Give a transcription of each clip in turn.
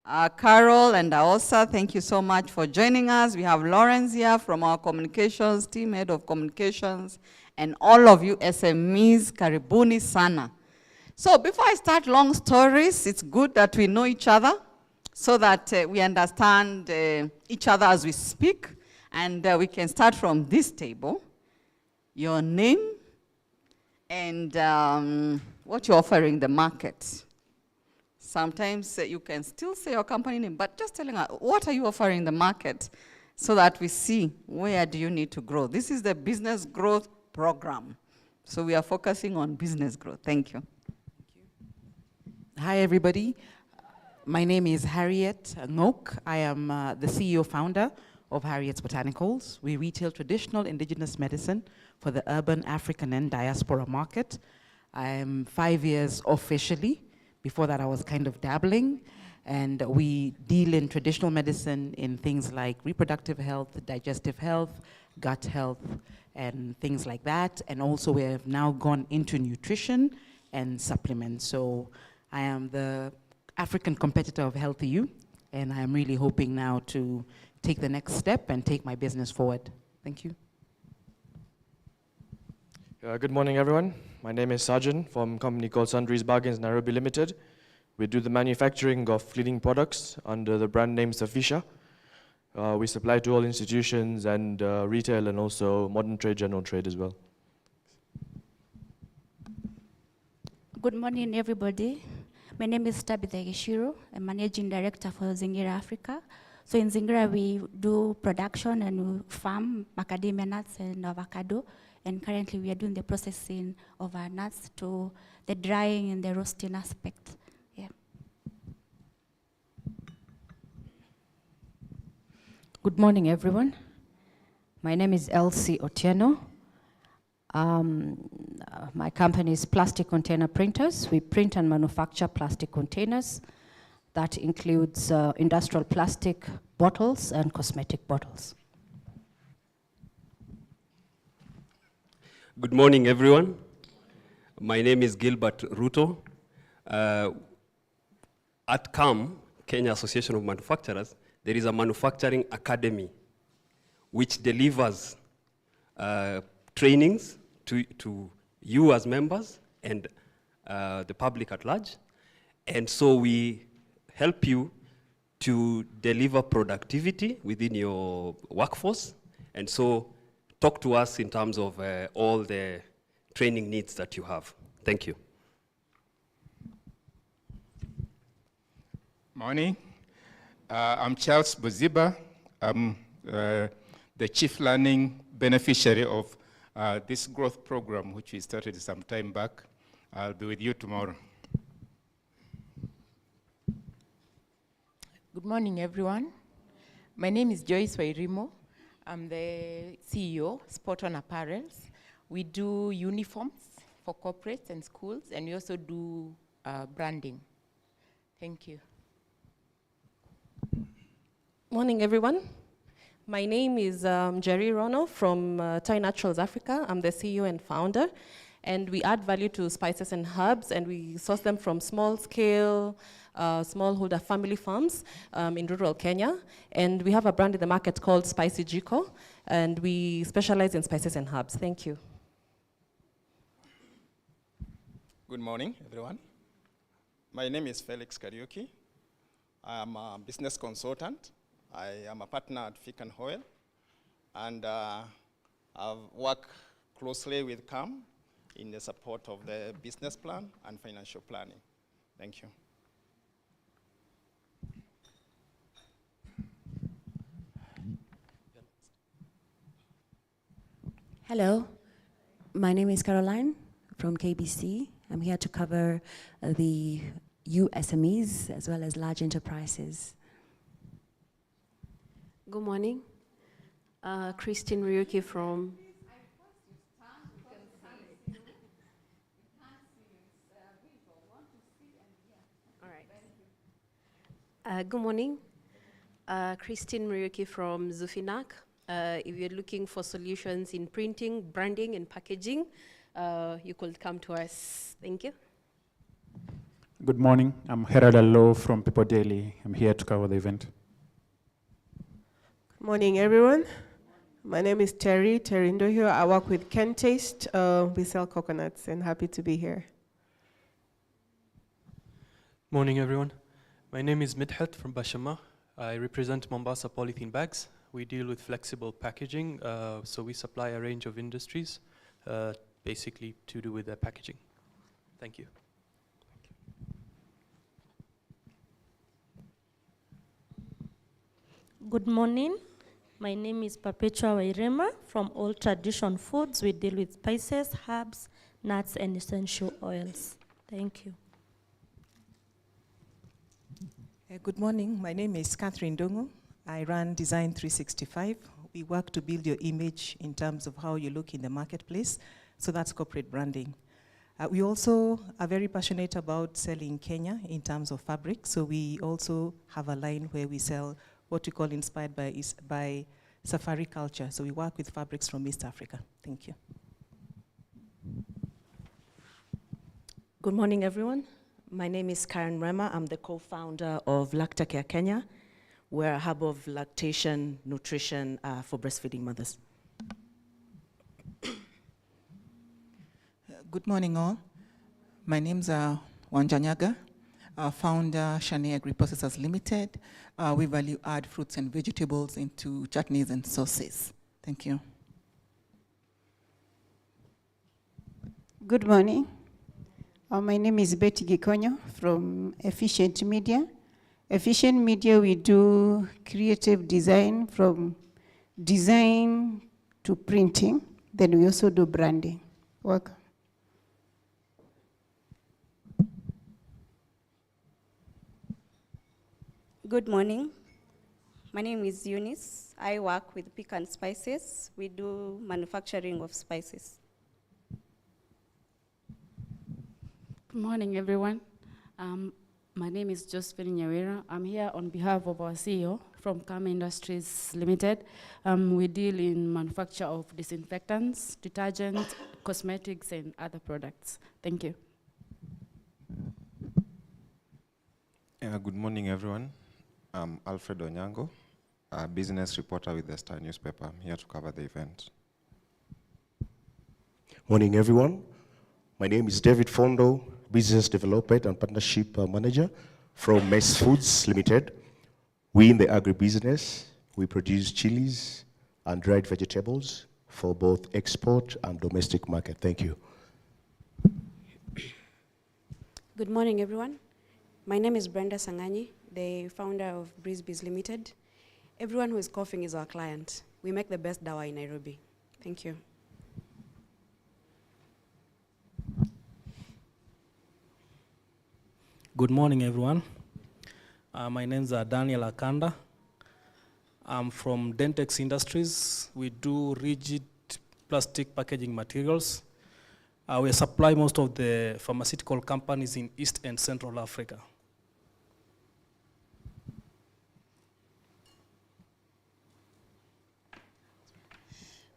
Carol and Aosa, thank you so much for joining us. We have Lawrence here from our communications team, head of communications, and all of you SMEs, karibuni sana. So before I start long stories, it's good that we know each other so that we understand each other as we speak. And we can start from this table. Your name and what you're offering the market. Sometimes you can still say your company name, but just telling us, what are you offering the market so that we see where do you need to grow. This is the business growth program. So we are focusing on business growth. Thank you. Hi, everybody. My name is Harriet Ngok. I am the CEO founder of Harriet's Botanicals. We retail traditional indigenous medicine for the urban, African, and diaspora market. I am 5 years officially. Before that, I was kind of dabbling. And we deal in traditional medicine in things like reproductive health, digestive health, gut health, and things like that. And also we have now gone into nutrition and supplements. So I am the African competitor of Healthy You, and I am really hoping now to take the next step and take my business forward. Thank you. Good morning, everyone. My name is Sajjan from a company called Sundries Bargains Nairobi Limited. We do the manufacturing of cleaning products under the brand name Safisha. We supply to all institutions and retail and also modern trade, general trade as well. Good morning, everybody. My name is Tabitha Gishiro. I'm Managing Director for Zingira Africa. So in Zingira, we do production and we farm macadamia nuts and avocado. And currently, we are doing the processing of our nuts to the drying and the roasting aspect. Yeah. Good morning, everyone. My name is Elsie Otieno. My company is Plastic Container Printers. We print and manufacture plastic containers. That includes industrial plastic bottles and cosmetic bottles. Good morning, everyone. My name is Gilbert Ruto. At CAM, Kenya Association of Manufacturers, there is a manufacturing academy which delivers trainings to you as members and the public at large. And so we help you to deliver productivity within your workforce. And so talk to us in terms of all the training needs that you have. Thank you. Morning. I'm Charles Boziba. I'm the Chief Learning Beneficiary of this growth program, which we started some time back. I'll be with you tomorrow. Good morning, everyone. My name is Joyce Wairimo. I'm the CEO, Spot On Apparels. We do uniforms for corporates and schools, and we also do branding. Thank you. Morning, everyone. My name is Jerry Rono from Thai Naturals Africa. I'm the CEO and founder, and we add value to spices and herbs, and we source them from small-scale, smallholder family farms in rural Kenya. And we have a brand in the market called Spicy Jiko, and we specialize in spices and herbs. Thank you. Good morning, everyone. My name is Felix Kariuki. I am a business consultant. I am a partner at Fick and Hoyle, and I've worked closely with CAM in the support of the business plan and financial planning. Thank you. Hello, my name is Caroline from KBC. I'm here to cover the SMEs as well as large enterprises. Good morning. Christine Ryuki from... All right. Good morning. Christine Ryuki from Zufinak. If you're looking for solutions in printing, branding, and packaging, you could come to us. Thank you. Good morning. I'm Herald Allo from People Daily. I'm here to cover the event. Good morning, everyone. My name is Terry Ndohio. I work with Ken Taste. We sell coconuts, and happy to be here. Morning, everyone. My name is Midhat from Bashama. I represent Mombasa Polythene Bags. We deal with flexible packaging, so we supply a range of industries, basically to do with their packaging. Thank you. Good morning. My name is Perpetua Wairema from Old Tradition Foods. We deal with spices, herbs, nuts, and essential oils. Thank you. Good morning. My name is Catherine Dongo. I run Design 365. We work to build your image in terms of how you look in the marketplace. So that's corporate branding. We also are very passionate about selling Kenya in terms of fabric. So we also have a line where we sell what we call inspired by safari culture. So we work with fabrics from East Africa. Thank you. Good morning, everyone. My name is Karen Rema. I'm the co-founder of Lactacare Kenya. We're a hub of lactation nutrition for breastfeeding mothers. Good morning, all. My name's Wanjanyaga. Founder, Shani Agri-Processors Limited. We value add fruits and vegetables into chutneys and sauces. Thank you. Good morning. My name is Betty Gikonyo from Efficient Media. Efficient Media, we do creative design from design to printing. Then we also do branding. Welcome. Good morning. My name is Eunice. I work with Pecan Spices. We do manufacturing of spices. Good morning, everyone. My name is Josephine Nyawira. I'm here on behalf of our CEO from Kama Industries Limited. We deal in manufacture of disinfectants, detergents, cosmetics, and other products. Thank you. Good morning, everyone. I'm Alfred Onyango, a business reporter with the Star newspaper. I'm here to cover the event. Morning, everyone. My name is David Fondo, Business Development and Partnership Manager from Mess Foods Limited. We in the agribusiness, we produce chilies and dried vegetables for both export and domestic market. Thank you. Good morning, everyone. My name is Brenda Sangani, the founder of Breezebees Limited. Everyone who is coughing is our client. We make the best dawa in Nairobi. Thank you. Good morning, everyone. My name is Daniel Akanda. I'm from Dentex Industries. We do rigid plastic packaging materials. We supply most of the pharmaceutical companies in East and Central Africa.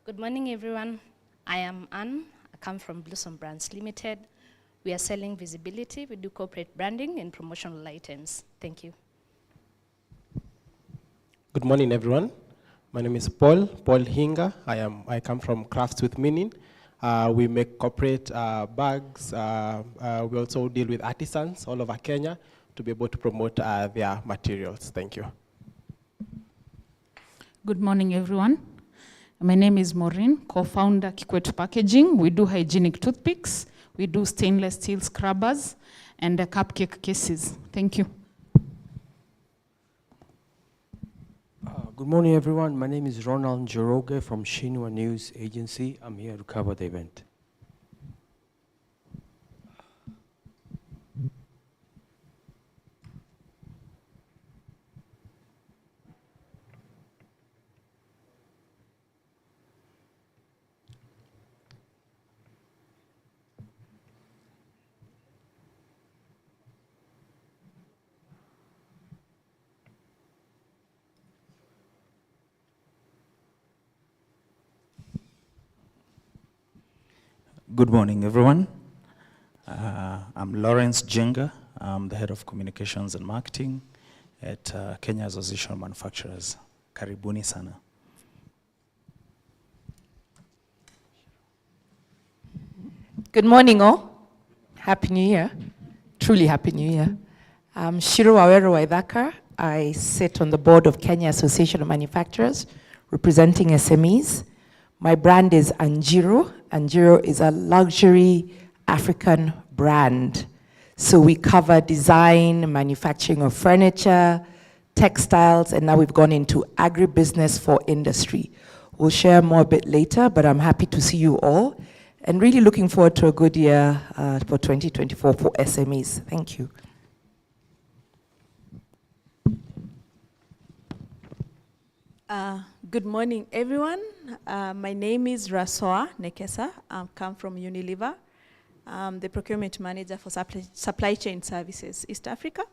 Good morning, everyone. I am Anne. I come from Blossom Brands Limited. We are selling visibility. We do corporate branding and promotional items. Thank you. Good morning, everyone. My name is Paul Hinga. I come from Crafts with Meaning. We make corporate bags. We also deal with artisans all over Kenya to be able to promote their materials. Thank you. Good morning, everyone. My name is Maureen, co-founder Kikwet Packaging. We do hygienic toothpicks. We do stainless steel scrubbers and cupcake cases. Thank you. Good morning, everyone. My name is Ronald Njoroge from Shinwa News Agency. I'm here to cover the event. Good morning, everyone. I'm Lawrence Jenga. I'm the head of communications and marketing at Kenya Association of Manufacturers. Karibuni sana. Good morning, all. Happy New Year. Truly Happy New Year. I'm Shiro Wawero Waithaka. I sit on the board of Kenya Association of Manufacturers, representing SMEs. My brand is Anjiro. Anjiro is a luxury African brand. So we cover design, manufacturing of furniture, textiles, and now we've gone into agribusiness for industry. We'll share more a bit later, but I'm happy to see you all and really looking forward to a good year for 2024 for SMEs. Thank you. Good morning, everyone. My name is Rasoa Nekesa. I come from Unilever. I'm the procurement manager for supply chain services, East Africa.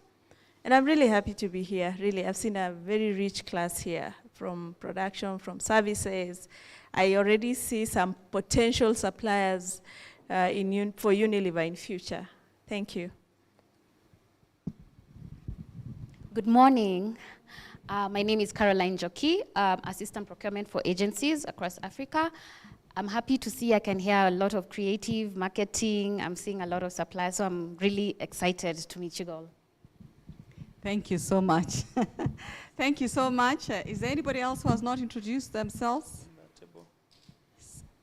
And I'm really happy to be here. Really, I've seen a very rich class here from production, from services. I already see some potential suppliers for Unilever in future. Thank you. Good morning. My name is Caroline Joki, Assistant Procurement for Agencies across Africa. I'm happy to see I can hear a lot of creative marketing. I'm seeing a lot of suppliers, so I'm really excited to meet you all. Thank you so much. Thank you so much. Is there anybody else who has not introduced themselves?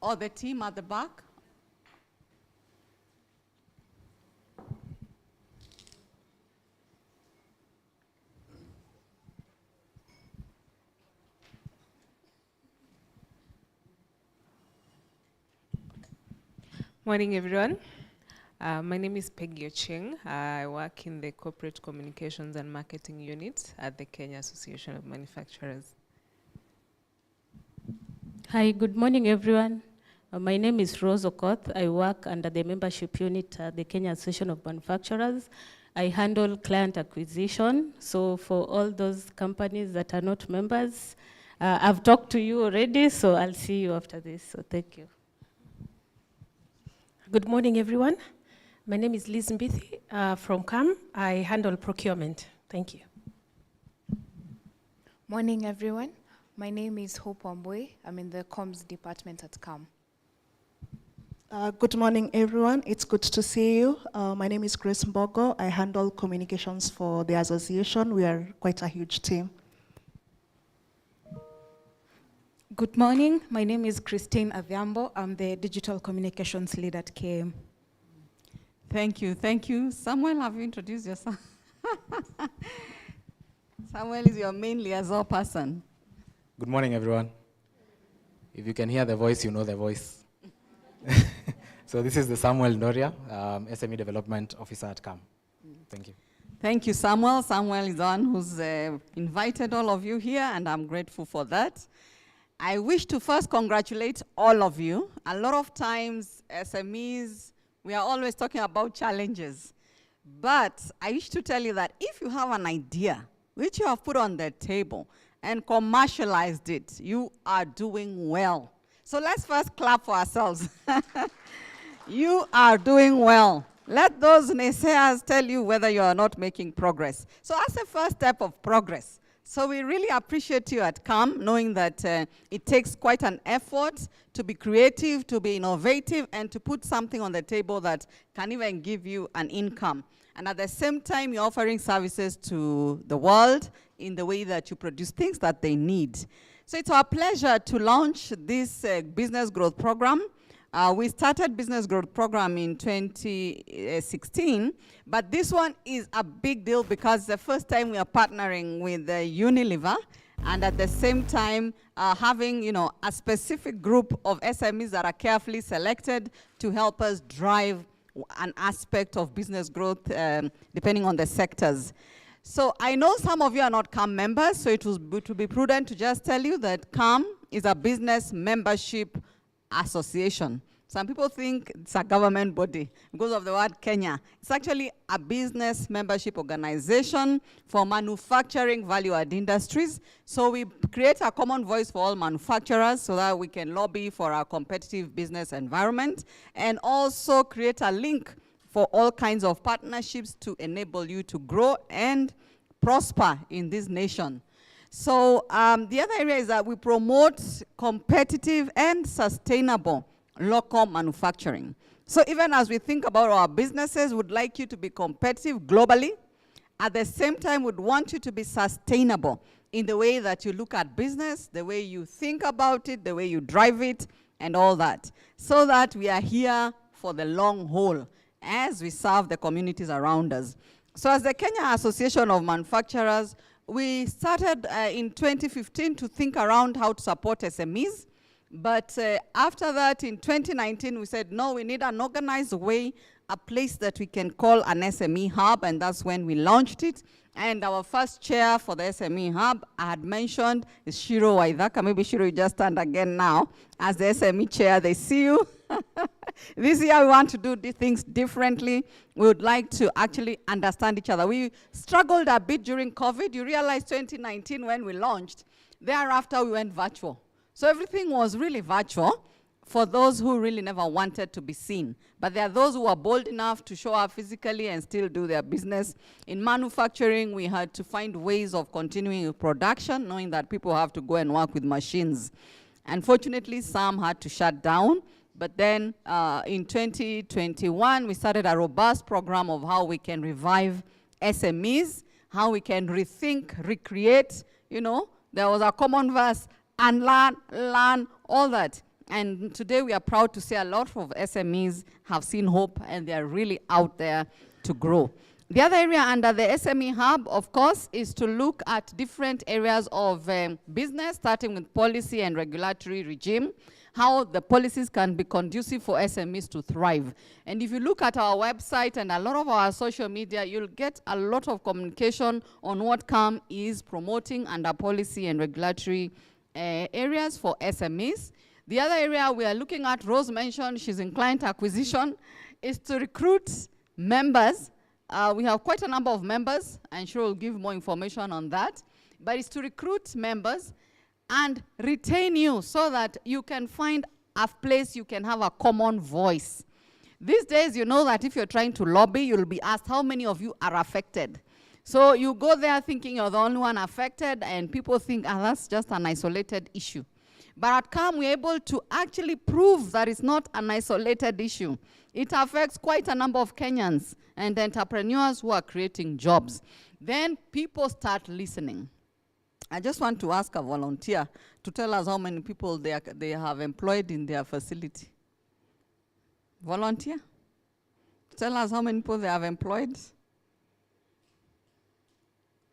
Or the team at the back? Morning, everyone. My name is Peggy Ocheng. I work in the Corporate Communications and Marketing Unit at the Kenya Association of Manufacturers. Hi, good morning, everyone. My name is Rose Okoth. I work under the membership unit at the Kenya Association of Manufacturers. I handle client acquisition. So for all those companies that are not members, I've talked to you already, so I'll see you after this. So thank you. Good morning, everyone. My name is Liz Mbithi from CAM. I handle procurement. Thank you. Morning, everyone. My name is Hope Wambui. I'm in the comms department at CAM. Good morning, everyone. It's good to see you. My name is Grace Mbogo. I handle communications for the association. We are quite a huge team. Good morning. My name is Christine Aviambo. I'm the digital communications lead at KM. Thank you. Thank you. Samuel, have you introduced yourself? Samuel is your main liaison person. Good morning, everyone. If you can hear the voice, you know the voice. So this is the Samuel Ndoria, SME Development Officer at CAM. Thank you. Thank you, Samuel. Samuel is the one who's invited all of you here, and I'm grateful for that. I wish to first congratulate all of you. A lot of times, SMEs, we are always talking about challenges. But I wish to tell you that if you have an idea which you have put on the table and commercialized it, you are doing well. So let's first clap for ourselves. You are doing well. Let those naysayers tell you whether you are not making progress. So that's the first step of progress. So we really appreciate you at CAM, knowing that it takes quite an effort to be creative, to be innovative, and to put something on the table that can even give you an income. And at the same time, you're offering services to the world in the way that you produce things that they need. So it's our pleasure to launch this business growth program. We started business growth program in 2016, but this one is a big deal because it's the first time we are partnering with Unilever, and at the same time having a specific group of SMEs that are carefully selected to help us drive an aspect of business growth depending on the sectors. So I know some of you are not CAM members, so it would be prudent to just tell you that CAM is a business membership association. Some people think it's a government body because of the word Kenya. It's actually a business membership organization for manufacturing value-add industries. So we create a common voice for all manufacturers so that we can lobby for our competitive business environment, and also create a link for all kinds of partnerships to enable you to grow and prosper in this nation. So the other area is that we promote competitive and sustainable local manufacturing. So even as we think about our businesses, we'd like you to be competitive globally. At the same time, we'd want you to be sustainable in the way that you look at business, the way you think about it, the way you drive it, and all that, so that we are here for the long haul as we serve the communities around us. So as the Kenya Association of Manufacturers, we started in 2015 to think around how to support SMEs. But after that, in 2019, we said, no, we need an organized way, a place that we can call an SME hub, and that's when we launched it. And our first chair for the SME hub, I had mentioned, is Shiro Waithaka. Maybe Shiro, you just stand again now as the SME chair. They see you. This year, we want to do things differently. We would like to actually understand each other. We struggled a bit during COVID. You realize 2019 when we launched. Thereafter, we went virtual. So everything was really virtual for those who really never wanted to be seen. But there are those who are bold enough to show up physically and still do their business. In manufacturing, we had to find ways of continuing production, knowing that people have to go and work with machines. Unfortunately, some had to shut down. But then in 2021, we started a robust program of how we can revive SMEs, how we can rethink, recreate. You know, there was a common verse, learn, all that. And today we are proud to say a lot of SMEs have seen hope and they are really out there to grow. The other area under the SME Hub, of course, is to look at different areas of business, starting with policy and regulatory regime, how the policies can be conducive for SMEs to thrive. And if you look at our website and a lot of our social media, you'll get a lot of communication on what CAM is promoting under policy and regulatory areas for SMEs. The other area we are looking at, Rose mentioned, she's in client acquisition, is to recruit members. We have quite a number of members, and she will give more information on that. But it's to recruit members and retain you so that you can find a place you can have a common voice. These days, you know that if you're trying to lobby, you'll be asked how many of you are affected. So you go there thinking you're the only one affected, and people think, that's just an isolated issue. But at CAM, we're able to actually prove that it's not an isolated issue. It affects quite a number of Kenyans and entrepreneurs who are creating jobs. Then people start listening. I just want to ask a volunteer to tell us how many people they have employed in their facility. Volunteer? Tell us how many people they have employed.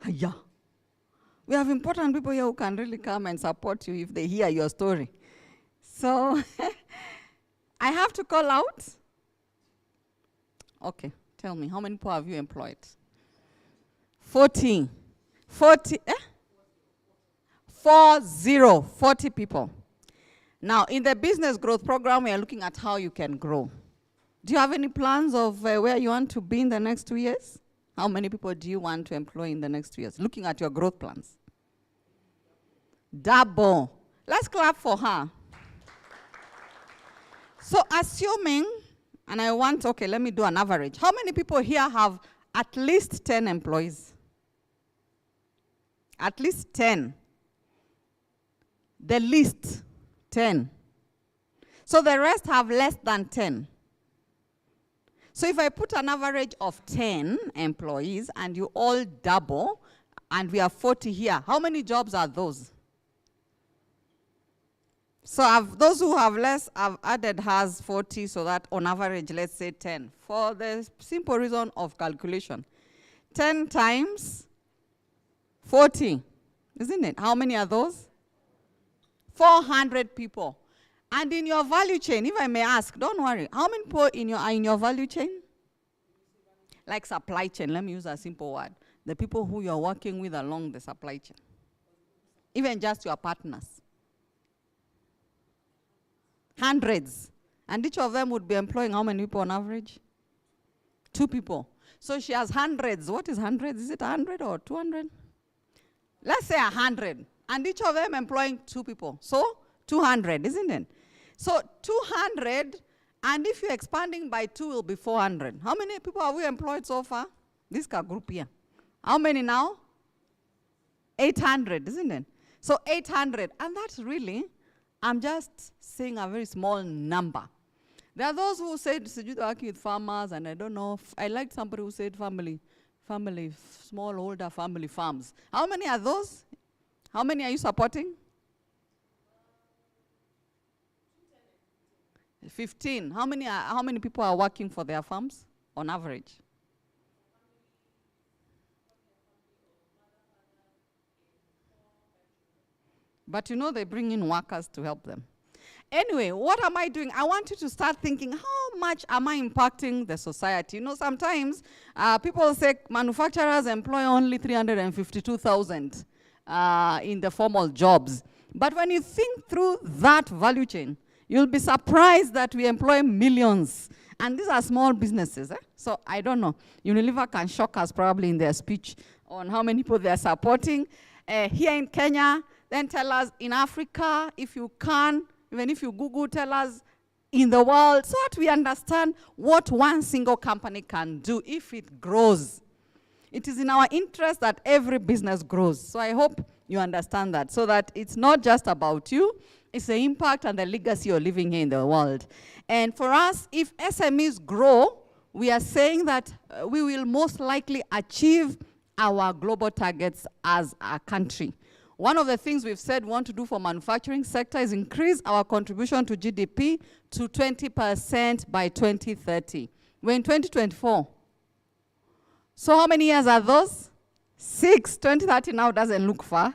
Yeah. We have important people here who can really come and support you if they hear your story. So I have to call out. Okay, tell me, how many people have you employed? 40. 40, 40 people. Now, in the business growth program, we are looking at how you can grow. Do you have any plans of where you want to be in the next 2 years? How many people do you want to employ in the next 2 years? Looking at your growth plans. Double. Let's clap for her. So assuming, and I want, okay, let me do an average. How many people here have at least 10 employees? At least 10. The least 10. So the rest have less than 10. So if I put an average of 10 employees and you all double, and we have 40 here, how many jobs are those? So those who have less, I've added has 40, so that on average, let's say 10. For the simple reason of calculation. 10 times 40, isn't it? How many are those? 400 people. And in your value chain, if I may ask, don't worry, how many people are in your value chain? Like supply chain, let me use a simple word. The people who you're working with along the supply chain. Even just your partners. Hundreds. And each of them would be employing how many people on average? 2 people. So she has hundreds. What is hundreds? Is it 100 or 200? Let's say 100. And each of them employing 2 people. So 200, isn't it? So 200 And if you're expanding by 2, it will be 400. How many people have we employed so far? This group here. How many now? 800, isn't it? So 800, and that's really, I'm just saying a very small number. There are those who said, working with farmers, and I don't know, I liked somebody who said family, smallholder family farms. How many are those? How many are you supporting? 15. How many people are working for their farms on average? But you know they bring in workers to help them. Anyway, what am I doing? I want you to start thinking, how much am I impacting the society? You know, sometimes people say manufacturers employ only 352,000 in the formal jobs. But when you think through that value chain, you'll be surprised that we employ millions. And these are small businesses. So I don't know. Unilever can shock us probably in their speech on how many people they're supporting. Here in Kenya, then tell us in Africa, if you can, even if you Google, tell us in the world, so that we understand what one single company can do if it grows. It is in our interest that every business grows. So I hope you understand that, so that it's not just about you, it's the impact and the legacy you're living here in the world. And for us, if SMEs grow, we are saying that we will most likely achieve our global targets as a country. One of the things we've said we want to do for manufacturing sector is increase our contribution to GDP to 20% by 2030. We're in 2024. So how many years are those? 6. 2030 now doesn't look far.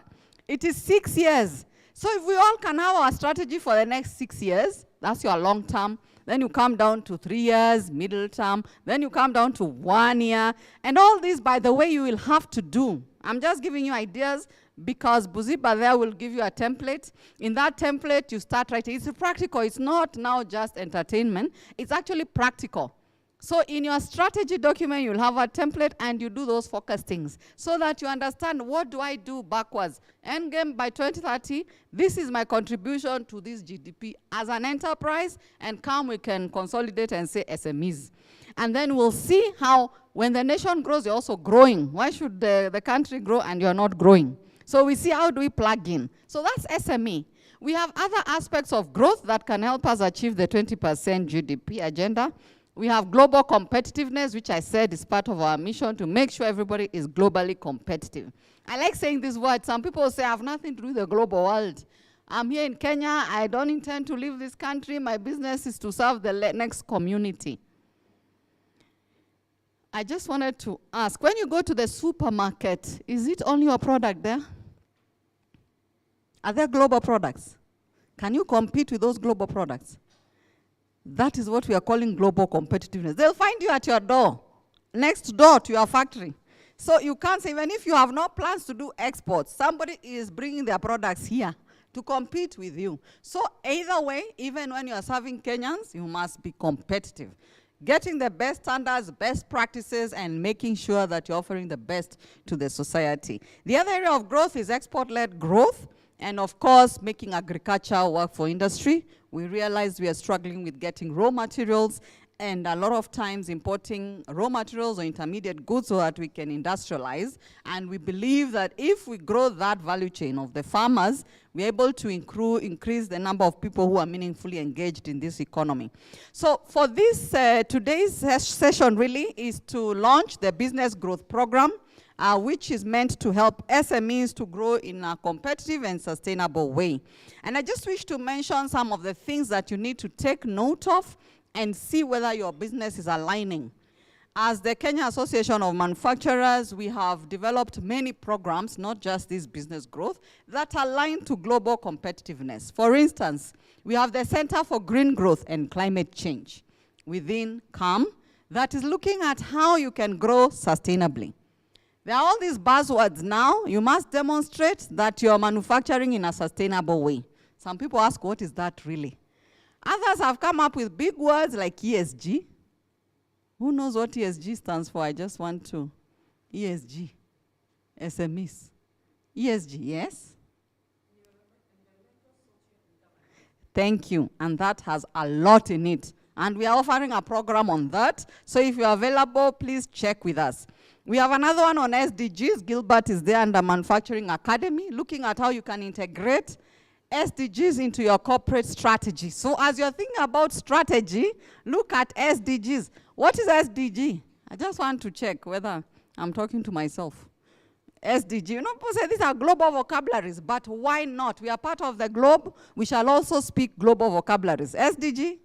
It is 6 years. So if we all can have our strategy for the next 6 years, that's your long term, then you come down to 3 years, middle term, then you come down to 1 year. And all this, by the way, you will have to do. I'm just giving you ideas because Buziba there will give you a template. In that template, you start writing. It's practical. It's not now just entertainment. It's actually practical. So in your strategy document, you'll have a template and you do those focus things so that you understand, what do I do backwards? Endgame by 2030, this is my contribution to this GDP as an enterprise, and we can consolidate and say SMEs. And then we'll see how when the nation grows, you're also growing. Why should the country grow and you're not growing? So we see how do we plug in. So that's SME. We have other aspects of growth that can help us achieve the 20% GDP agenda. We have global competitiveness, which I said is part of our mission to make sure everybody is globally competitive. I like saying this word. Some people say I have nothing to do with the global world. I'm here in Kenya. I don't intend to leave this country. My business is to serve the next community. I just wanted to ask, when you go to the supermarket, is it only your product there? Are there global products? Can you compete with those global products? That is what we are calling global competitiveness. They'll find you at your door, next door to your factory. So you can't say, even if you have no plans to do exports, somebody is bringing their products here to compete with you. So either way, even when you are serving Kenyans, you must be competitive. Getting the best standards, best practices, and making sure that you're offering the best to the society. The other area of growth is export-led growth. And of course, making agriculture work for industry. We realize we are struggling with getting raw materials, and a lot of times importing raw materials or intermediate goods so that we can industrialize. And we believe that if we grow that value chain of the farmers, we're able to increase the number of people who are meaningfully engaged in this economy. So for this, today's session really is to launch the Business Growth Program, which is meant to help SMEs to grow in a competitive and sustainable way. And I just wish to mention some of the things that you need to take note of and see whether your business is aligning. As the Kenya Association of Manufacturers, we have developed many programs, not just this business growth, that align to global competitiveness. For instance, we have the Center for Green Growth and Climate Change within CAM that is looking at how you can grow sustainably. There are all these buzzwords now. You must demonstrate that you're manufacturing in a sustainable way. Some people ask, what is that really? Others have come up with big words like ESG. Who knows what ESG stands for? I just want to. ESG. SMEs. ESG, yes? Thank you. And that has a lot in it. And we are offering a program on that. So if you're available, please check with us. We have another one on SDGs. Gilbert is there under Manufacturing Academy, looking at how you can integrate SDGs into your corporate strategy. So as you're thinking about strategy, look at SDGs. What is SDG? I just want to check whether I'm talking to myself. SDG, you know, people say these are global vocabularies, but why not? We are part of the globe. We shall also speak global vocabularies. SDG?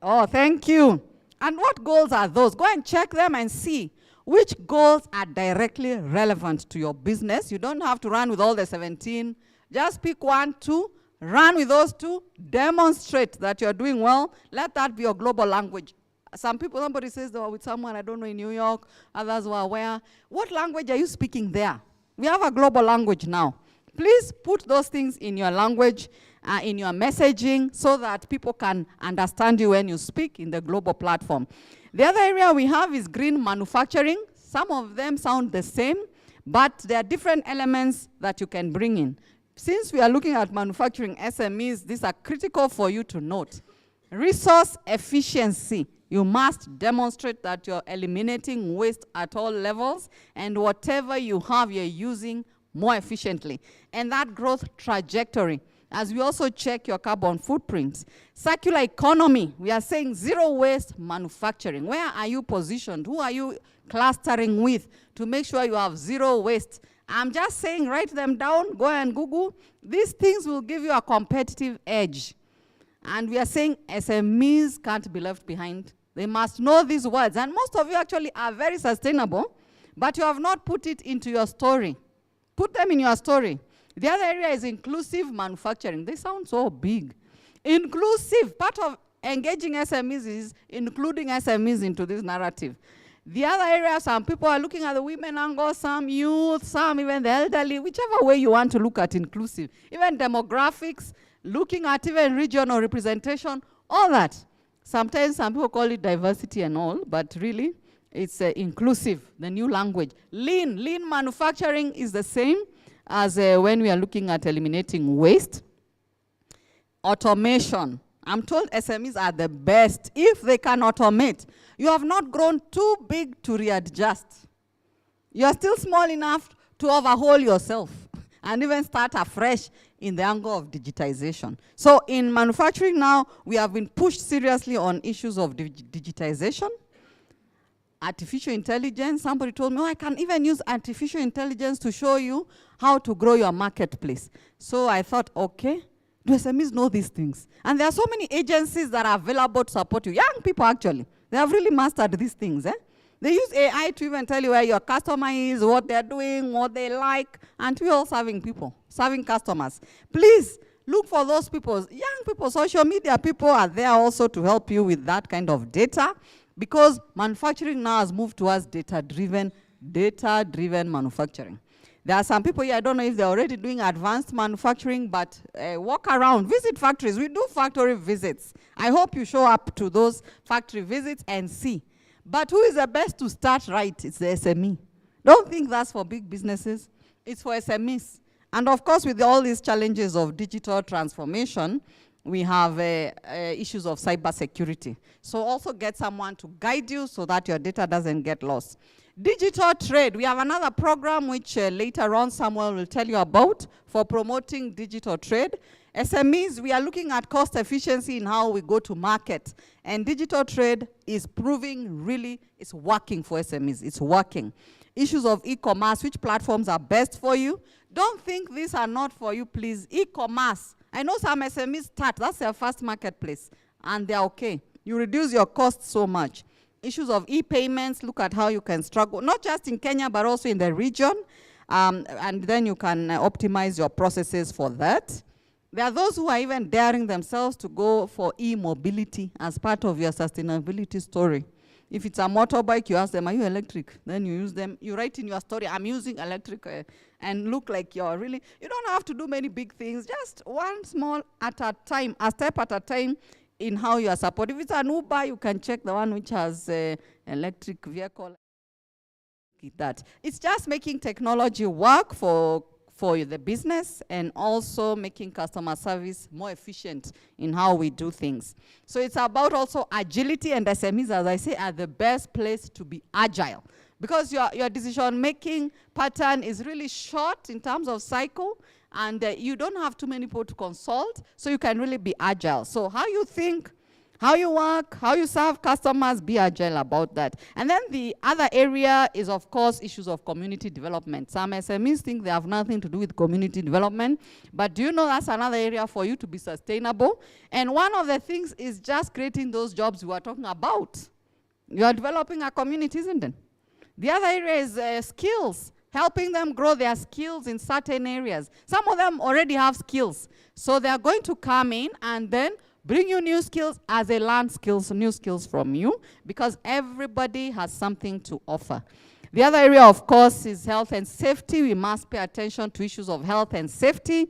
Oh, thank you. And what goals are those? Go and check them and see which goals are directly relevant to your business. You don't have to run with all the 17. Just pick 1, 2, run with those 2, demonstrate that you're doing well. Let that be your global language. Somebody says they were with someone, I don't know, in New York, others were where. What language are you speaking there? We have a global language now. Please put those things in your language, in your messaging, so that people can understand you when you speak in the global platform. The other area we have is green manufacturing. Some of them sound the same, but there are different elements that you can bring in. Since we are looking at manufacturing SMEs, these are critical for you to note. Resource efficiency. You must demonstrate that you're eliminating waste at all levels, and whatever you have, you're using more efficiently. And that growth trajectory, as we also check your carbon footprint. Circular economy, we are saying zero waste manufacturing. Where are you positioned? Who are you clustering with to make sure you have zero waste? I'm just saying, write them down, go and Google. These things will give you a competitive edge. And we are saying SMEs can't be left behind. They must know these words. And most of you actually are very sustainable, but you have not put it into your story. Put them in your story. The other area is inclusive manufacturing. They sound so big. Inclusive, part of engaging SMEs is including SMEs into this narrative. The other area, some people are looking at the women angle, some youth, some even the elderly, whichever way you want to look at inclusive. Even demographics, looking at even regional representation, all that. Sometimes some people call it diversity and all, but really it's inclusive, the new language. Lean manufacturing is the same as when we are looking at eliminating waste. Automation. I'm told SMEs are the best if they can automate. You have not grown too big to readjust. You are still small enough to overhaul yourself and even start afresh in the angle of digitization. So in manufacturing now, we have been pushed seriously on issues of digitization. Artificial intelligence, somebody told me, oh, I can even use artificial intelligence to show you how to grow your marketplace. So I thought, okay, do SMEs know these things? And there are so many agencies that are available to support you. Young people, actually, they have really mastered these things. They use AI to even tell you where your customer is, what they're doing, what they like, and we're all serving people, serving customers. Please look for those people. Young people, social media people are there also to help you with that kind of data, because manufacturing now has moved towards data-driven manufacturing. There are some people here, I don't know if they're already doing advanced manufacturing, but walk around, visit factories. We do factory visits. I hope you show up to those factory visits and see. But who is the best to start right? It's the SME. Don't think that's for big businesses. It's for SMEs. And of course, with all these challenges of digital transformation, we have issues of cybersecurity. So also get someone to guide you so that your data doesn't get lost. Digital trade, we have another program which later on Samuel will tell you about for promoting digital trade. SMEs, we are looking at cost efficiency in how we go to market. And digital trade is proving really it's working for SMEs. It's working. Issues of e-commerce, which platforms are best for you? Don't think these are not for you, please. E-commerce. I know some SMEs start, that's their first marketplace, and they're okay. You reduce your costs so much. Issues of e-payments, look at how you can struggle, not just in Kenya, but also in the region, and then you can optimize your processes for that. There are those who are even daring themselves to go for e-mobility as part of your sustainability story. If it's a motorbike, you ask them, are you electric? Then you use them. You write in your story, I'm using electric, and look like you're really, you don't have to do many big things, just one small at a time, a step at a time in how you are supported. If it's an Uber, you can check the one which has electric vehicle. That. It's just making technology work for for the business and also making customer service more efficient in how we do things. So it's about also agility, and SMEs, as I say, are the best place to be agile because your decision-making pattern is really short in terms of cycle, and you don't have too many people to consult, so you can really be agile. So how you think, how you work, how you serve customers, be agile about that. And then the other area is, of course, issues of community development. Some SMEs think they have nothing to do with community development, but do you know that's another area for you to be sustainable? And one of the things is just creating those jobs we are talking about. You are developing a community, isn't it? The other area is skills, helping them grow their skills in certain areas. Some of them already have skills, so they are going to come in and then bring you new skills as they learn skills, new skills from you, because everybody has something to offer. The other area, of course, is health and safety. We must pay attention to issues of health and safety,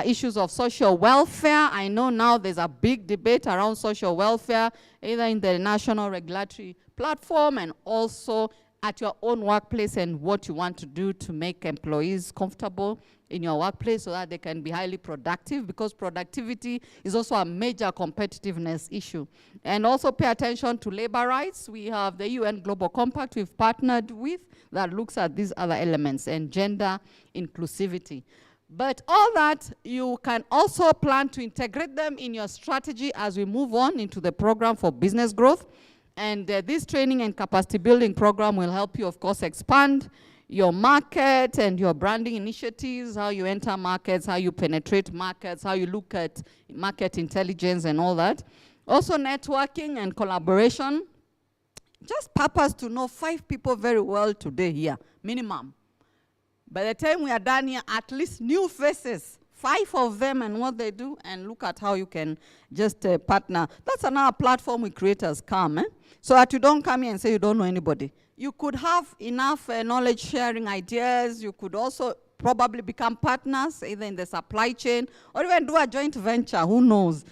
issues of social welfare. I know now there's a big debate around social welfare, either in the national regulatory platform and also at your own workplace, and what you want to do to make employees comfortable in your workplace so that they can be highly productive, because productivity is also a major competitiveness issue. And also pay attention to labor rights. We have the UN Global Compact we've partnered with that looks at these other elements, and gender inclusivity. But all that, you can also plan to integrate them in your strategy as we move on into the program for business growth. And this training and capacity building program will help you, of course, expand your market and your branding initiatives, how you enter markets, how you penetrate markets, how you look at market intelligence and all that. Also networking and collaboration. Just purpose to know 5 people very well today here, minimum. By the time we are done here, at least new faces, 5 of them and what they do, and look at how you can just partner. That's another platform we create as CAM. So that you don't come here and say you don't know anybody. You could have enough knowledge sharing ideas. You could also probably become partners, either in the supply chain, or even do a joint venture, who knows.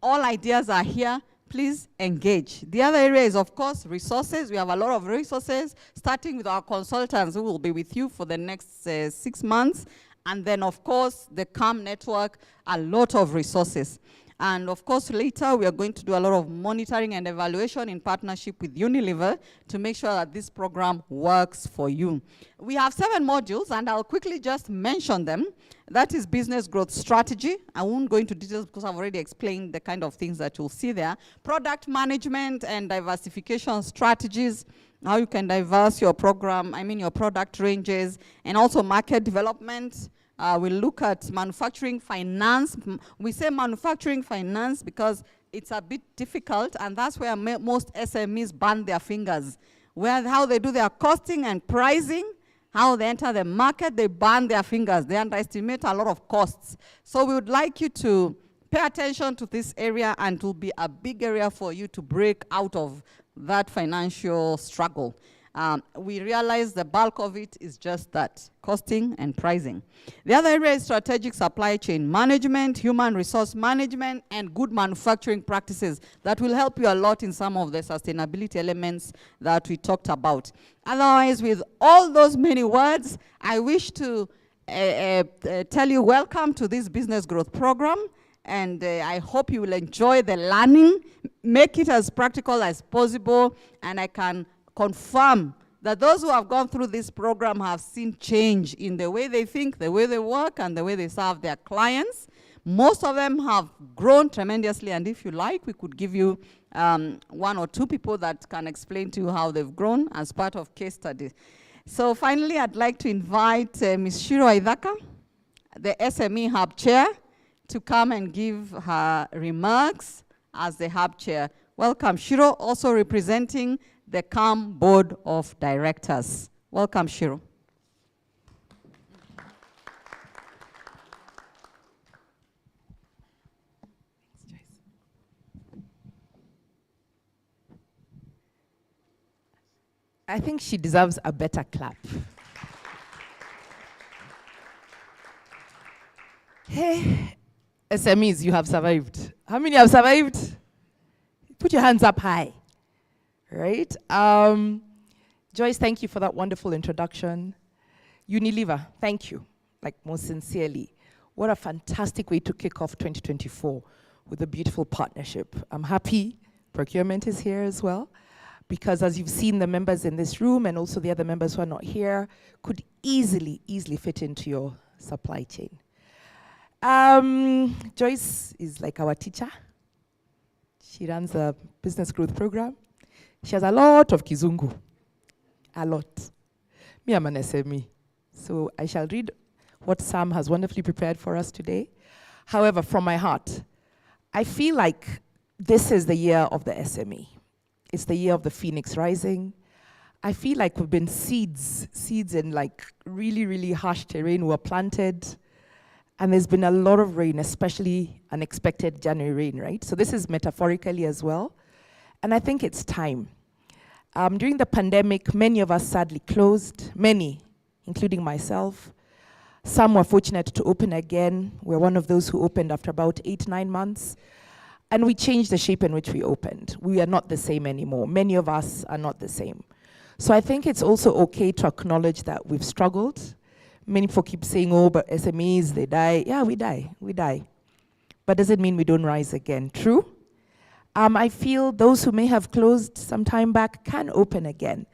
All ideas are here. Please engage. The other area is, of course, resources. We have a lot of resources, starting with our consultants who will be with you for the next 6 months. And then, of course, the CAM network, a lot of resources. And of course, later we are going to do a lot of monitoring and evaluation in partnership with Unilever to make sure that this program works for you. We have 7 modules, and I'll quickly just mention them. That is business growth strategy. I won't go into details because I've already explained the kind of things that you'll see there. Product management and diversification strategies, how you can diverse your program, your product ranges, and also market development. We'll look at manufacturing finance. We say manufacturing finance because it's a bit difficult, and that's where most SMEs burn their fingers. How they do their costing and pricing, how they enter the market, they burn their fingers. They underestimate a lot of costs. So we would like you to pay attention to this area, and it will be a big area for you to break out of that financial struggle. We realize the bulk of it is just that, costing and pricing. The other area is strategic supply chain management, human resource management, and good manufacturing practices that will help you a lot in some of the sustainability elements that we talked about. Otherwise, with all those many words, I wish to tell you welcome to this business growth program. And I hope you will enjoy the learning, make it as practical as possible, and I can confirm that those who have gone through this program have seen change in the way they think, the way they work, and the way they serve their clients. Most of them have grown tremendously, and if you like, we could give you 1 or 2 people that can explain to you how they've grown as part of case studies. So finally, I'd like to invite Ms. Shiro Aidaka, the SME Hub Chair, to come and give her remarks as the Hub Chair. Welcome, Shiro, also representing the CAM Board of Directors. Welcome, Shiro. I think she deserves a better clap. Hey, SMEs, you have survived. How many have survived? Put your hands up high. Right? Joyce, thank you for that wonderful introduction. Unilever, thank you. like most sincerely. What a fantastic way to kick off 2024 with a beautiful partnership. I'm happy procurement is here as well, because as you've seen, the members in this room and also the other members who are not here could easily fit into your supply chain. Joyce is like our teacher. She runs the business growth program. She has a lot of kizungu, a lot. Me, I'm an SME, so I shall read what Sam has wonderfully prepared for us today. However, from my heart, I feel like this is the year of the SME. It's the year of the phoenix rising. I feel like we've been seeds in like really harsh terrain were planted, and there's been a lot of rain, especially unexpected January rain, right? So this is metaphorically as well. And I think it's time. During the pandemic, many of us sadly closed, many, including myself. Some were fortunate to open again. We're one of those who opened after about 8-9 months. And we changed the shape in which we opened. We are not the same anymore. Many of us are not the same. So I think it's also okay to acknowledge that we've struggled. Many people keep saying, oh, but SMEs, they die. Yeah, we die. But doesn't mean we don't rise again. True? I feel those who may have closed some time back can open again.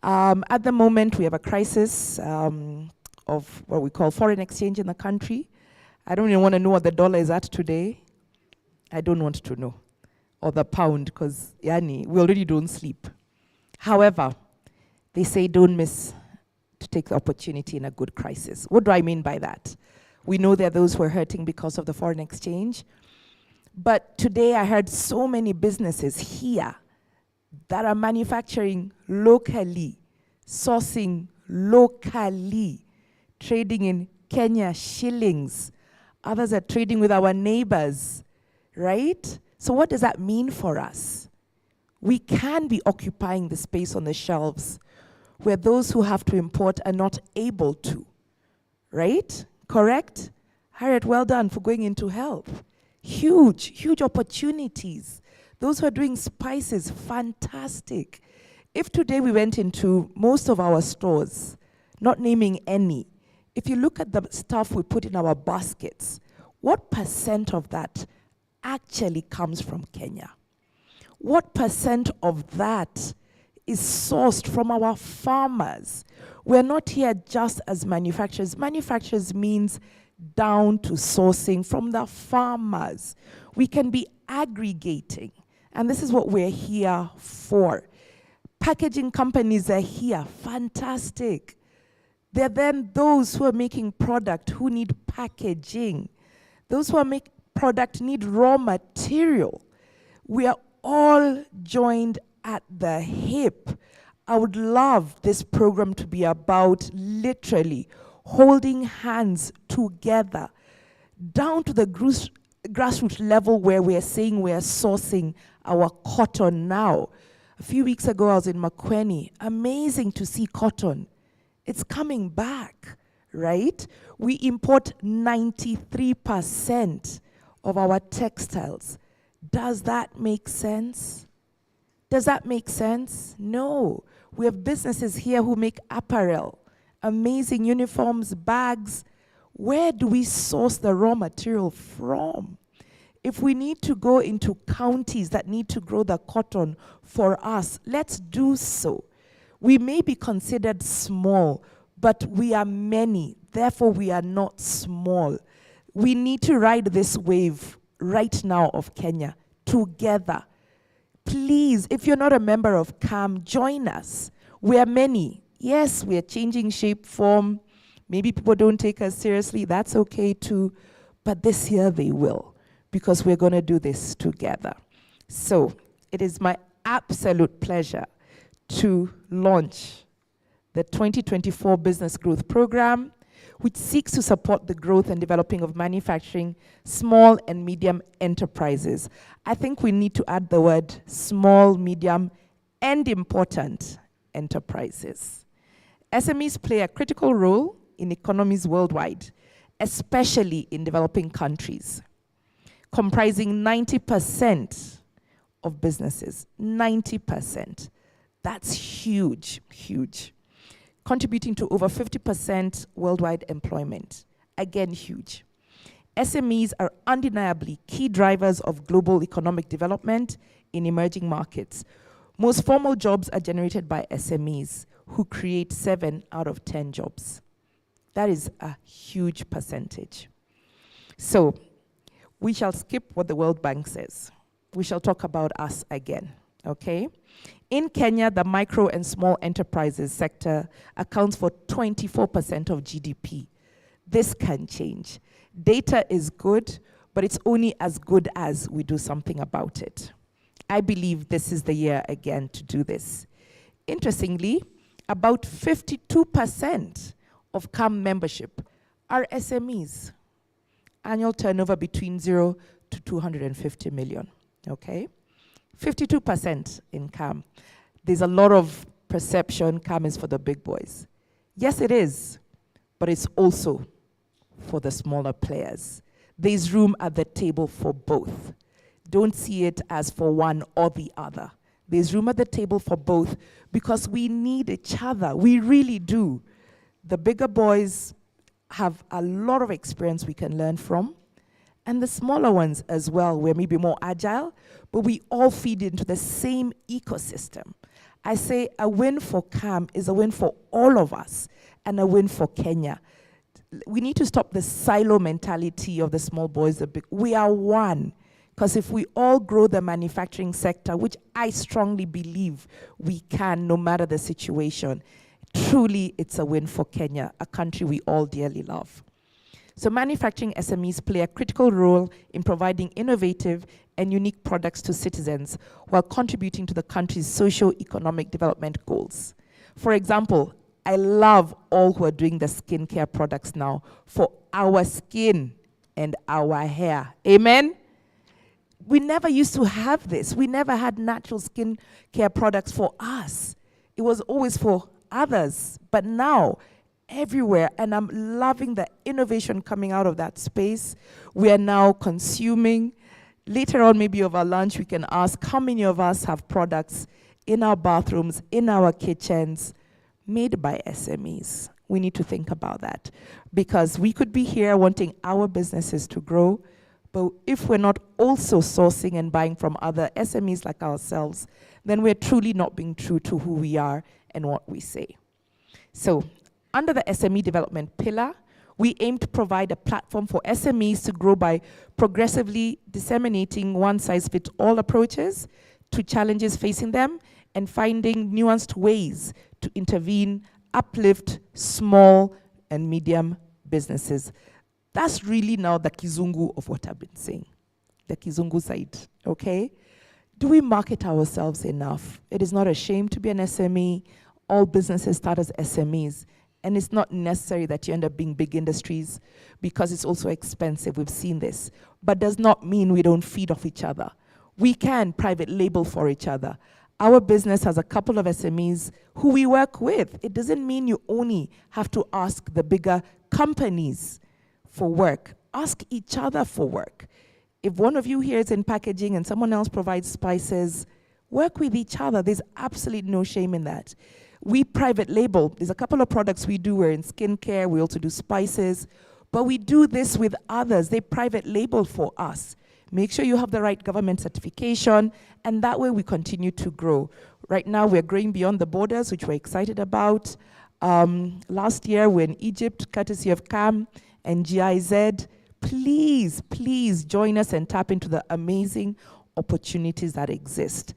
At the moment, we have a crisis of what we call foreign exchange in the country. I don't even want to know what the dollar is at today. I don't want to know. Or the pound, because yani, we already don't sleep. However, they say don't miss to take the opportunity in a good crisis. What do I mean by that? We know there are those who are hurting because of the foreign exchange. But today I heard so many businesses here that are manufacturing locally, sourcing locally, trading in Kenya shillings. Others are trading with our neighbors, right? So what does that mean for us? We can be occupying the space on the shelves where those who have to import are not able to, right? Correct? Harriet, well done for going into health. Huge opportunities. Those who are doing spices, fantastic. If today we went into most of our stores, not naming any, if you look at the stuff we put in our baskets, what % of that actually comes from Kenya? What % of that is sourced from our farmers? We're not here just as manufacturers. Manufacturers means down to sourcing from the farmers. We can be aggregating, and this is what we're here for. Packaging companies are here, fantastic. They're then those who are making product who need packaging. Those who are making product need raw material. We are all joined at the hip. I would love this program to be about literally holding hands together down to the grassroots level where we are saying we are sourcing our cotton now. A few weeks ago, I was in Makueni. Amazing to see cotton. It's coming back, right? We import 93% of our textiles. Does that make sense? Does that make sense? No. We have businesses here who make apparel, amazing uniforms, bags. Where do we source the raw material from? If we need to go into counties that need to grow the cotton for us, let's do so. We may be considered small, but we are many. Therefore, we are not small. We need to ride this wave right now of Kenya together. Please, if you're not a member of CAM, join us. We are many. Yes, we are changing shape, form. Maybe people don't take us seriously. That's okay too. But this year they will, because we're going to do this together. So it is my absolute pleasure to launch the 2024 Business Growth Program, which seeks to support the growth and developing of manufacturing, small and medium enterprises. I think we need to add the word small, medium, and important enterprises. SMEs play a critical role in economies worldwide, especially in developing countries, comprising 90% of businesses, 90%. That's huge. contributing to over 50% worldwide employment. Again, huge. SMEs are undeniably key drivers of global economic development in emerging markets. Most formal jobs are generated by SMEs, who create 7 out of 10 jobs. That is a huge percentage. So, we shall skip what the World Bank says. We shall talk about us again, okay? In Kenya, the micro and small enterprises sector accounts for 24% of GDP. This can change. Data is good, but it's only as good as we do something about it. I believe this is the year again to do this. Interestingly, about 52% of CAM membership are SMEs. Annual turnover between 0 to 250 million, okay? 52% in CAM. There's a lot of perception CAM is for the big boys. Yes, it is, but it's also for the smaller players. There's room at the table for both. Don't see it as for one or the other. There's room at the table for both because we need each other. We really do. The bigger boys have a lot of experience we can learn from, and the smaller ones as well. We're maybe more agile, but we all feed into the same ecosystem. I say a win for CAM is a win for all of us and a win for Kenya. We need to stop the silo mentality of the small boys, the big. We are one. Because if we all grow the manufacturing sector, which I strongly believe we can, no matter the situation, truly it's a win for Kenya, a country we all dearly love. So manufacturing SMEs play a critical role in providing innovative and unique products to citizens while contributing to the country's socio-economic development goals. For example, I love all who are doing the skincare products now for our skin and our hair. Amen? We never used to have this. We never had natural skin care products for us. It was always for others. But now, everywhere, and I'm loving the innovation coming out of that space. We are now consuming. Later on, maybe over lunch, we can ask how many of us have products in our bathrooms, in our kitchens, made by SMEs. We need to think about that. Because we could be here wanting our businesses to grow, but if we're not also sourcing and buying from other SMEs like ourselves, then we're truly not being true to who we are and what we say. So, under the SME development pillar, we aim to provide a platform for SMEs to grow by progressively disseminating one-size-fits-all approaches to challenges facing them and finding nuanced ways to intervene, uplift small and medium businesses. That's really now the kizungu of what I've been saying, the kizungu side, okay? Do we market ourselves enough? It is not a shame to be an SME. All businesses start as SMEs. And it's not necessary that you end up being big industries because it's also expensive. We've seen this. But does not mean we don't feed off each other. We can private label for each other. Our business has a couple of SMEs who we work with. It doesn't mean you only have to ask the bigger companies for work. Ask each other for work. If one of you here is in packaging and someone else provides spices, work with each other. There's absolutely no shame in that. We private label. There's a couple of products we do. We're in skincare. We also do spices. But we do this with others. They private label for us. Make sure you have the right government certification, and that way we continue to grow. Right now, we're growing beyond the borders, which we're excited about. Last year, we're in Egypt, courtesy of CAM and GIZ. Please, please join us and tap into the amazing opportunities that exist.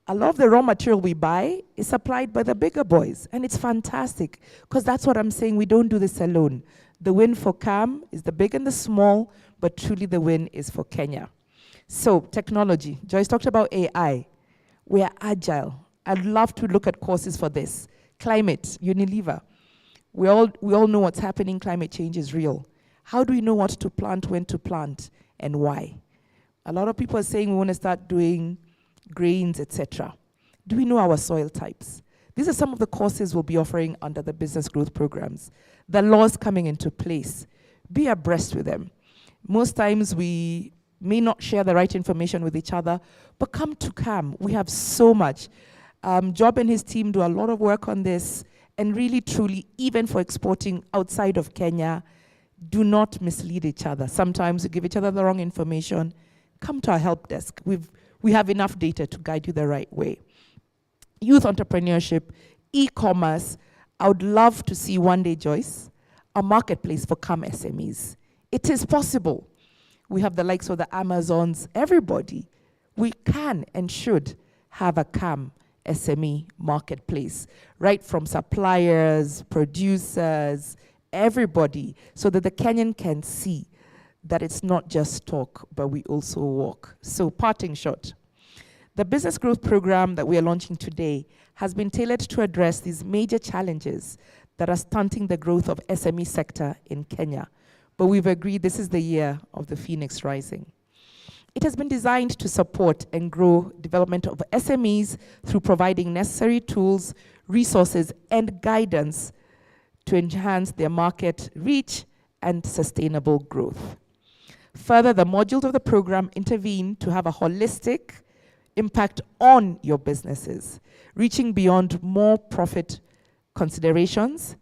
A lot of the raw material we buy is supplied by the bigger boys, and it's fantastic, because that's what I'm saying, we don't do this alone. The win for CAM is the big and the small, but truly the win is for Kenya. So, technology. Joyce talked about AI. We are agile. I'd love to look at courses for this. Climate, Unilever. We all know what's happening. Climate change is real. How do we know what to plant, when to plant, and why? A lot of people are saying we want to start doing grains, etc. Do we know our soil types? These are some of the courses we'll be offering under the business growth programs. The laws coming into place. Be abreast with them. Most times we may not share the right information with each other, but come to CAM. We have so much. Job and his team do a lot of work on this, and really, truly, even for exporting outside of Kenya, do not mislead each other. Sometimes you give each other the wrong information. Come to our help desk. We have enough data to guide you the right way. Youth entrepreneurship, e-commerce. I would love to see one day, Joyce, a marketplace for CAM SMEs. It is possible. We have the likes of the Amazons, everybody. We can and should have a CAM SME marketplace, right from suppliers, producers, everybody, so that the Kenyan can see that it's not just talk, but we also walk. So parting shot, the business growth program that we are launching today has been tailored to address these major challenges that are stunting the growth of SME sector in Kenya. But we've agreed this is the year of the phoenix rising. It has been designed to support and grow development of SMEs through providing necessary tools, resources, and guidance to enhance their market reach and sustainable growth. Further, the modules of the program intervene to have a holistic impact on your businesses, reaching beyond more profit considerations.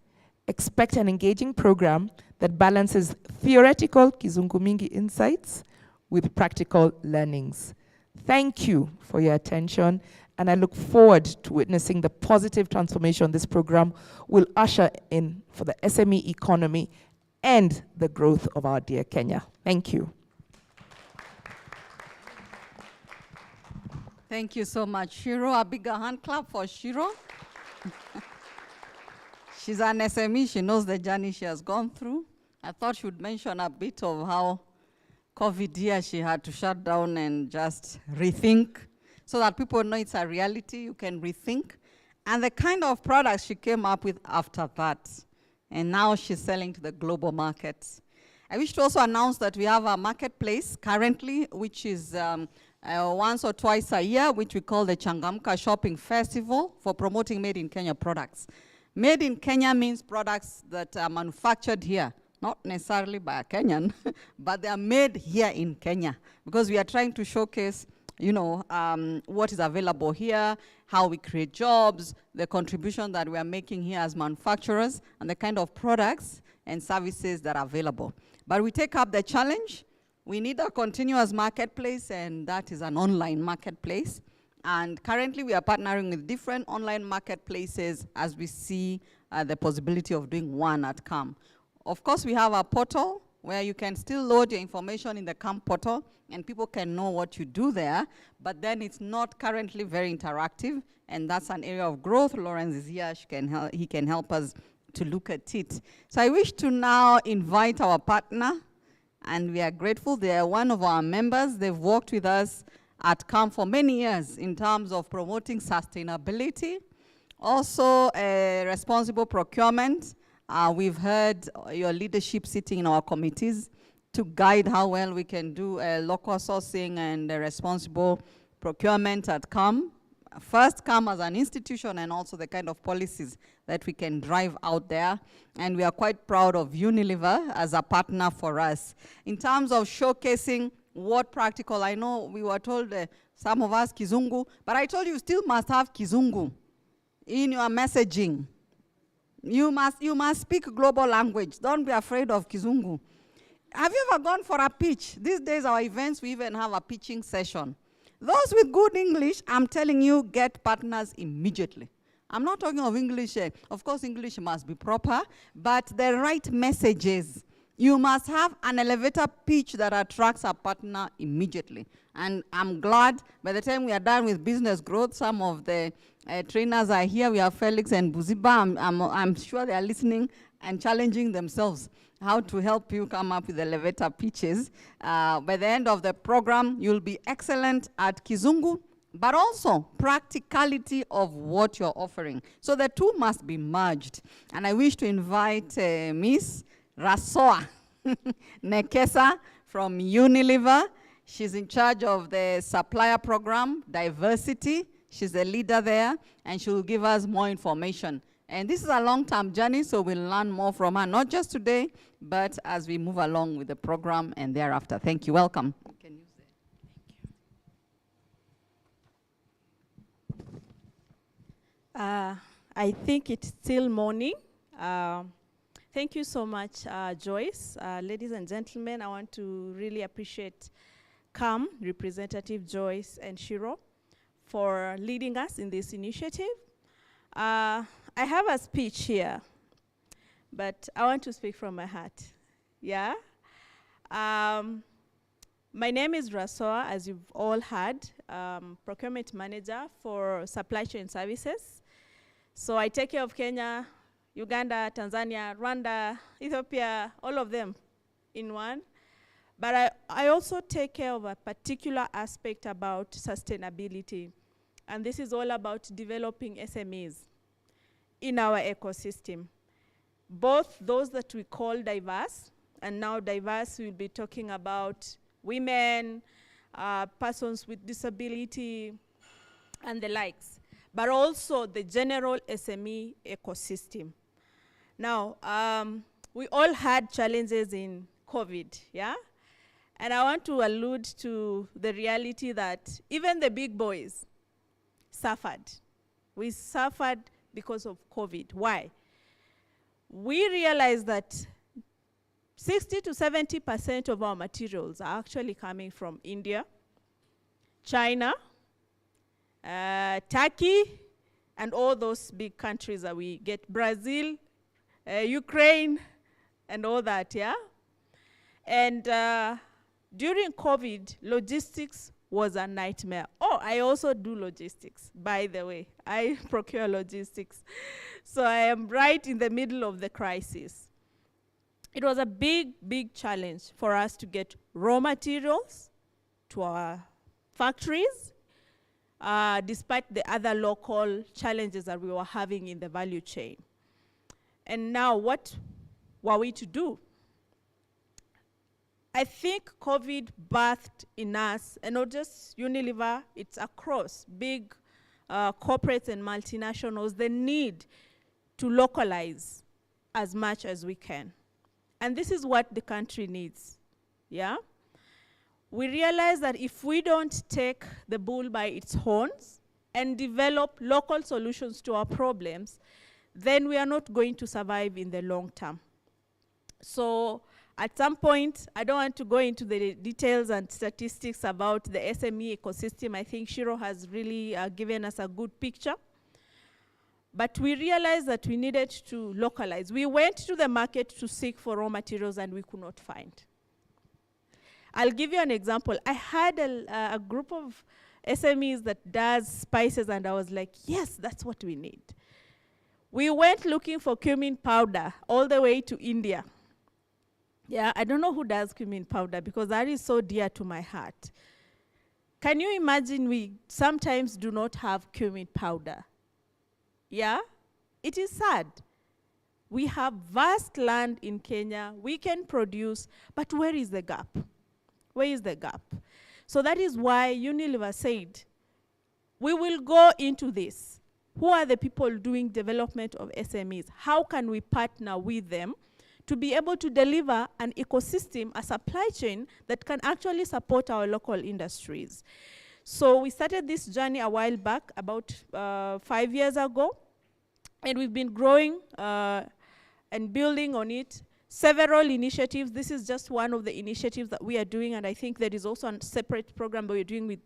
Expect an engaging program that balances theoretical Kizungu Mingi insights with practical learnings. Thank you for your attention, and I look forward to witnessing the positive transformation this program will usher in for the SME economy and the growth of our dear Kenya. Thank you. Thank you so much, Shiro. A bigger hand clap for Shiro. She's an SME. She knows the journey she has gone through. I thought she would mention a bit of how COVID year she had to shut down and just rethink so that people know it's a reality, you can rethink. And the kind of products she came up with after that. And now she's selling to the global markets. I wish to also announce that we have a marketplace currently, which is once or twice a year, which we call the Changamka Shopping Festival for promoting Made in Kenya products. Made in Kenya means products that are manufactured here, not necessarily by a Kenyan, but they are made here in Kenya, because we are trying to showcase, you know, what is available here, how we create jobs, the contribution that we are making here as manufacturers, and the kind of products and services that are available. But we take up the challenge. We need a continuous marketplace, and that is an online marketplace. And currently we are partnering with different online marketplaces as we see the possibility of doing one at CAM. Of course, we have a portal where you can still load your information in the CAM portal and people can know what you do there, but then it's not currently very interactive, and that's an area of growth. Lawrence is here, he can help us to look at it. So I wish to now invite our partner, and we are grateful. They are one of our members. They've worked with us at CAM for many years in terms of promoting sustainability, also responsible procurement. We've heard your leadership sitting in our committees to guide how well we can do local sourcing and responsible procurement at CAM. First, CAM as an institution, and also the kind of policies that we can drive out there. And we are quite proud of Unilever as a partner for us. In terms of showcasing what practical, I know we were told, some of us, Kizungu, but I told you still must have Kizungu in your messaging. You must speak global language. Don't be afraid of Kizungu. Have you ever gone for a pitch? These days, our events, we even have a pitching session. Those with good English, I'm telling you, get partners immediately. I'm not talking of English. Of course, English must be proper, but the right messages. You must have an elevator pitch that attracts a partner immediately. And I'm glad by the time we are done with business growth, some of the trainers are here. We have Felix and Buziba. I'm sure they are listening and challenging themselves how to help you come up with elevator pitches. By the end of the program, you'll be excellent at Kizungu, but also practicality of what you're offering. So the two must be merged. And I wish to invite Miss Rasoa Nekesa from Unilever. She's in charge of the supplier program, diversity. She's a leader there, and she will give us more information. And this is a long-term journey, so we'll learn more from her, not just today, but as we move along with the program and thereafter. Thank you. Welcome. You can use it. Thank you. I think it's still morning. Thank you so much, Joyce. Ladies and gentlemen, I want to really appreciate CAM, Representative Joyce and Shiro, for leading us in this initiative. I have a speech here, but I want to speak from my heart. Yeah? My name is Rasoa, as you've all heard, procurement manager for supply chain services. So I take care of Kenya, Uganda, Tanzania, Rwanda, Ethiopia, all of them in one. But I also take care of a particular aspect about sustainability. And this is all about developing SMEs in our ecosystem. Both those that we call diverse, and now diverse we'll be talking about women, persons with disability, and the likes, but also the general SME ecosystem. Now, we all had challenges in COVID, yeah? And I want to allude to the reality that even the big boys suffered. We suffered because of COVID. Why? We realized that 60 to 70% of our materials are actually coming from India, China, Turkey, and all those big countries that we get, Brazil, Ukraine, and all that, yeah? And during COVID, logistics was a nightmare. Oh, I also do logistics, by the way. I procure logistics. So I am right in the middle of the crisis. It was a big, big challenge for us to get raw materials to our factories, despite the other local challenges that we were having in the value chain. And now, what were we to do? I think COVID birthed in us, and not just Unilever, it's across big corporates and multinationals, the need to localize as much as we can. And this is what the country needs, yeah? We realize that if we don't take the bull by its horns and develop local solutions to our problems, then we are not going to survive in the long term. So at some point, I don't want to go into the details and statistics about the SME ecosystem. I think Shiro has really given us a good picture. But we realized that we needed to localize. We went to the market to seek for raw materials and we could not find. I'll give you an example. I had a group of SMEs that does spices and I was like, yes, that's what we need. We went looking for cumin powder all the way to India. Yeah, I don't know who does cumin powder because that is so dear to my heart. Can you imagine we sometimes do not have cumin powder? Yeah, it is sad. We have vast land in Kenya, we can produce, but where is the gap? Where is the gap? So that is why Unilever said, we will go into this. Who are the people doing development of SMEs? How can we partner with them to be able to deliver an ecosystem, a supply chain that can actually support our local industries? So we started this journey a while back, about 5 years ago, and we've been growing and building on it. Several initiatives. This is just one of the initiatives that we are doing, and I think there is also a separate program that we're doing with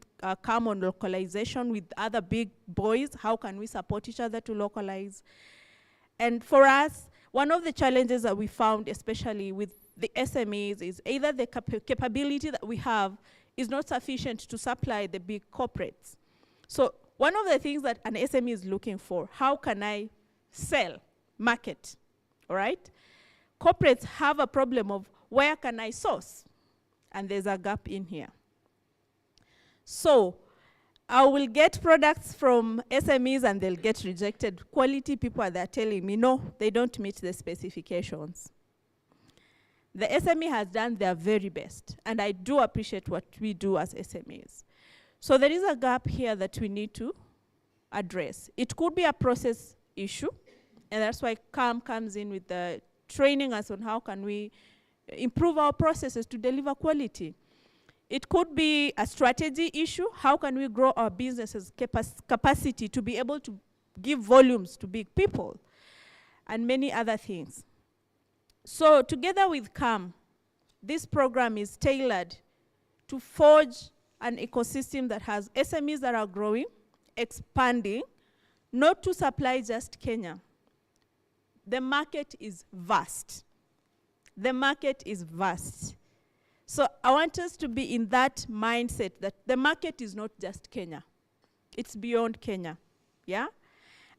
CAM on localization with other big boys. How can we support each other to localize? And for us, one of the challenges that we found, especially with the SMEs, is either the capability that we have is not sufficient to supply the big corporates. So one of the things that an SME is looking for, how can I sell, market, all right? Corporates have a problem of where can I source? And there's a gap in here. So I will get products from SMEs and they'll get rejected. Quality people are there telling me, no, they don't meet the specifications. The SME has done their very best, and I do appreciate what we do as SMEs. So there is a gap here that we need to address. It could be a process issue, and that's why CAM comes in with the training us on how can we improve our processes to deliver quality. It could be a strategy issue. How can we grow our businesses' capacity to be able to give volumes to big people, and many other things. So together with CAM, this program is tailored to forge an ecosystem that has SMEs that are growing, expanding, not to supply just Kenya. The market is vast. The market is vast. So I want us to be in that mindset that the market is not just Kenya. It's beyond Kenya, yeah?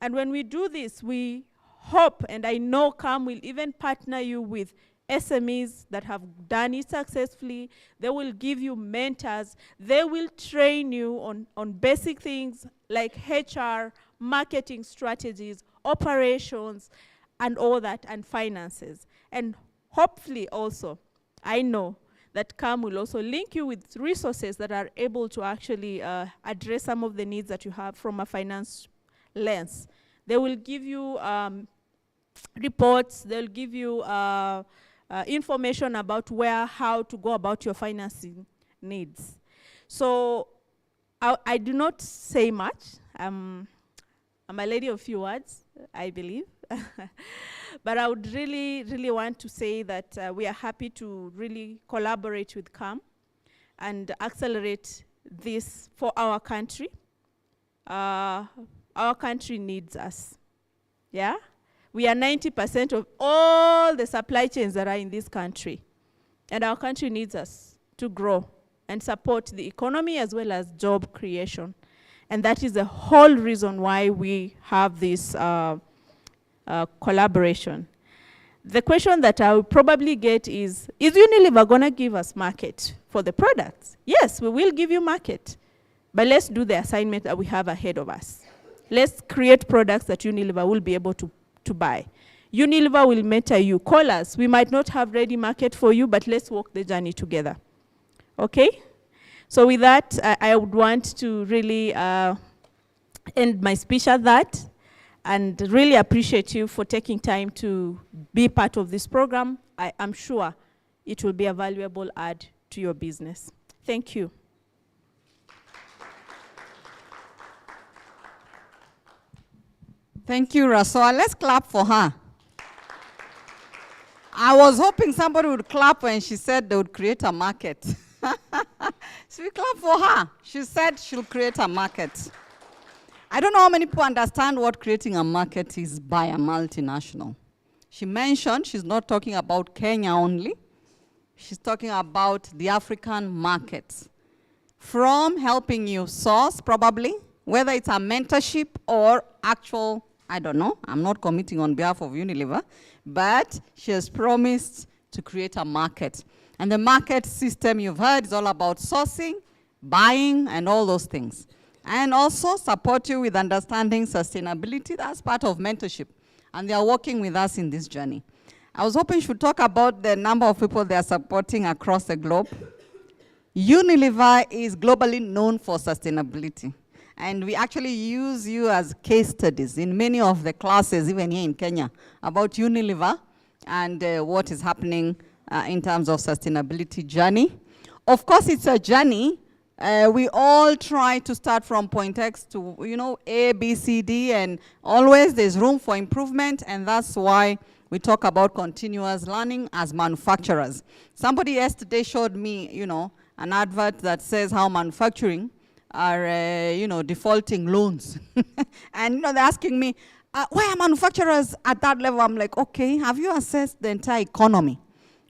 And when we do this, we hope, and I know CAM will even partner you with SMEs that have done it successfully. They will give you mentors. They will train you on basic things like HR, marketing strategies, operations, and all that, and finances. And hopefully also, I know that CAM will also link you with resources that are able to actually address some of the needs that you have from a finance lens. They will give you reports, they'll give you information about how to go about your financing needs. So I do not say much. I'm a lady of few words, I believe. But I would really, really want to say that we are happy to really collaborate with CAM and accelerate this for our country. Our country needs us, yeah? We are 90% of all the supply chains that are in this country. And our country needs us to grow and support the economy as well as job creation. And that is the whole reason why we have this collaboration. The question that I will probably get is Unilever going to give us market for the products? Yes, we will give you market. But let's do the assignment that we have ahead of us. Let's create products that Unilever will be able to buy. Unilever will mentor you. Call us. We might not have ready market for you, but let's walk the journey together. Okay? So with that, I would want to really end my speech at that, and really appreciate you for taking time to be part of this program. I am sure it will be a valuable add to your business. Thank you. Thank you, Rasoa. Let's clap for her. I was hoping somebody would clap when she said they would create a market. So we clap for her. She said she'll create a market. I don't know how many people understand what creating a market is by a multinational. She mentioned she's not talking about Kenya only. She's talking about the African markets. From helping you source, probably, whether it's a mentorship or actual, I don't know, I'm not committing on behalf of Unilever, but she has promised to create a market. And the market system you've heard is all about sourcing, buying, and all those things. And also support you with understanding sustainability. That's part of mentorship. And they are working with us in this journey. I was hoping she would talk about the number of people they are supporting across the globe. Unilever is globally known for sustainability. And we actually use you as case studies in many of the classes, even here in Kenya, about Unilever and what is happening in terms of sustainability journey. Of course, it's a journey. We all try to start from point X to, A, B, C, D, and always there's room for improvement, and that's why we talk about continuous learning as manufacturers. Somebody yesterday showed me, an advert that says how manufacturing are, defaulting loans. And, they're asking me, why are manufacturers at that level? I'm like, okay, have you assessed the entire economy?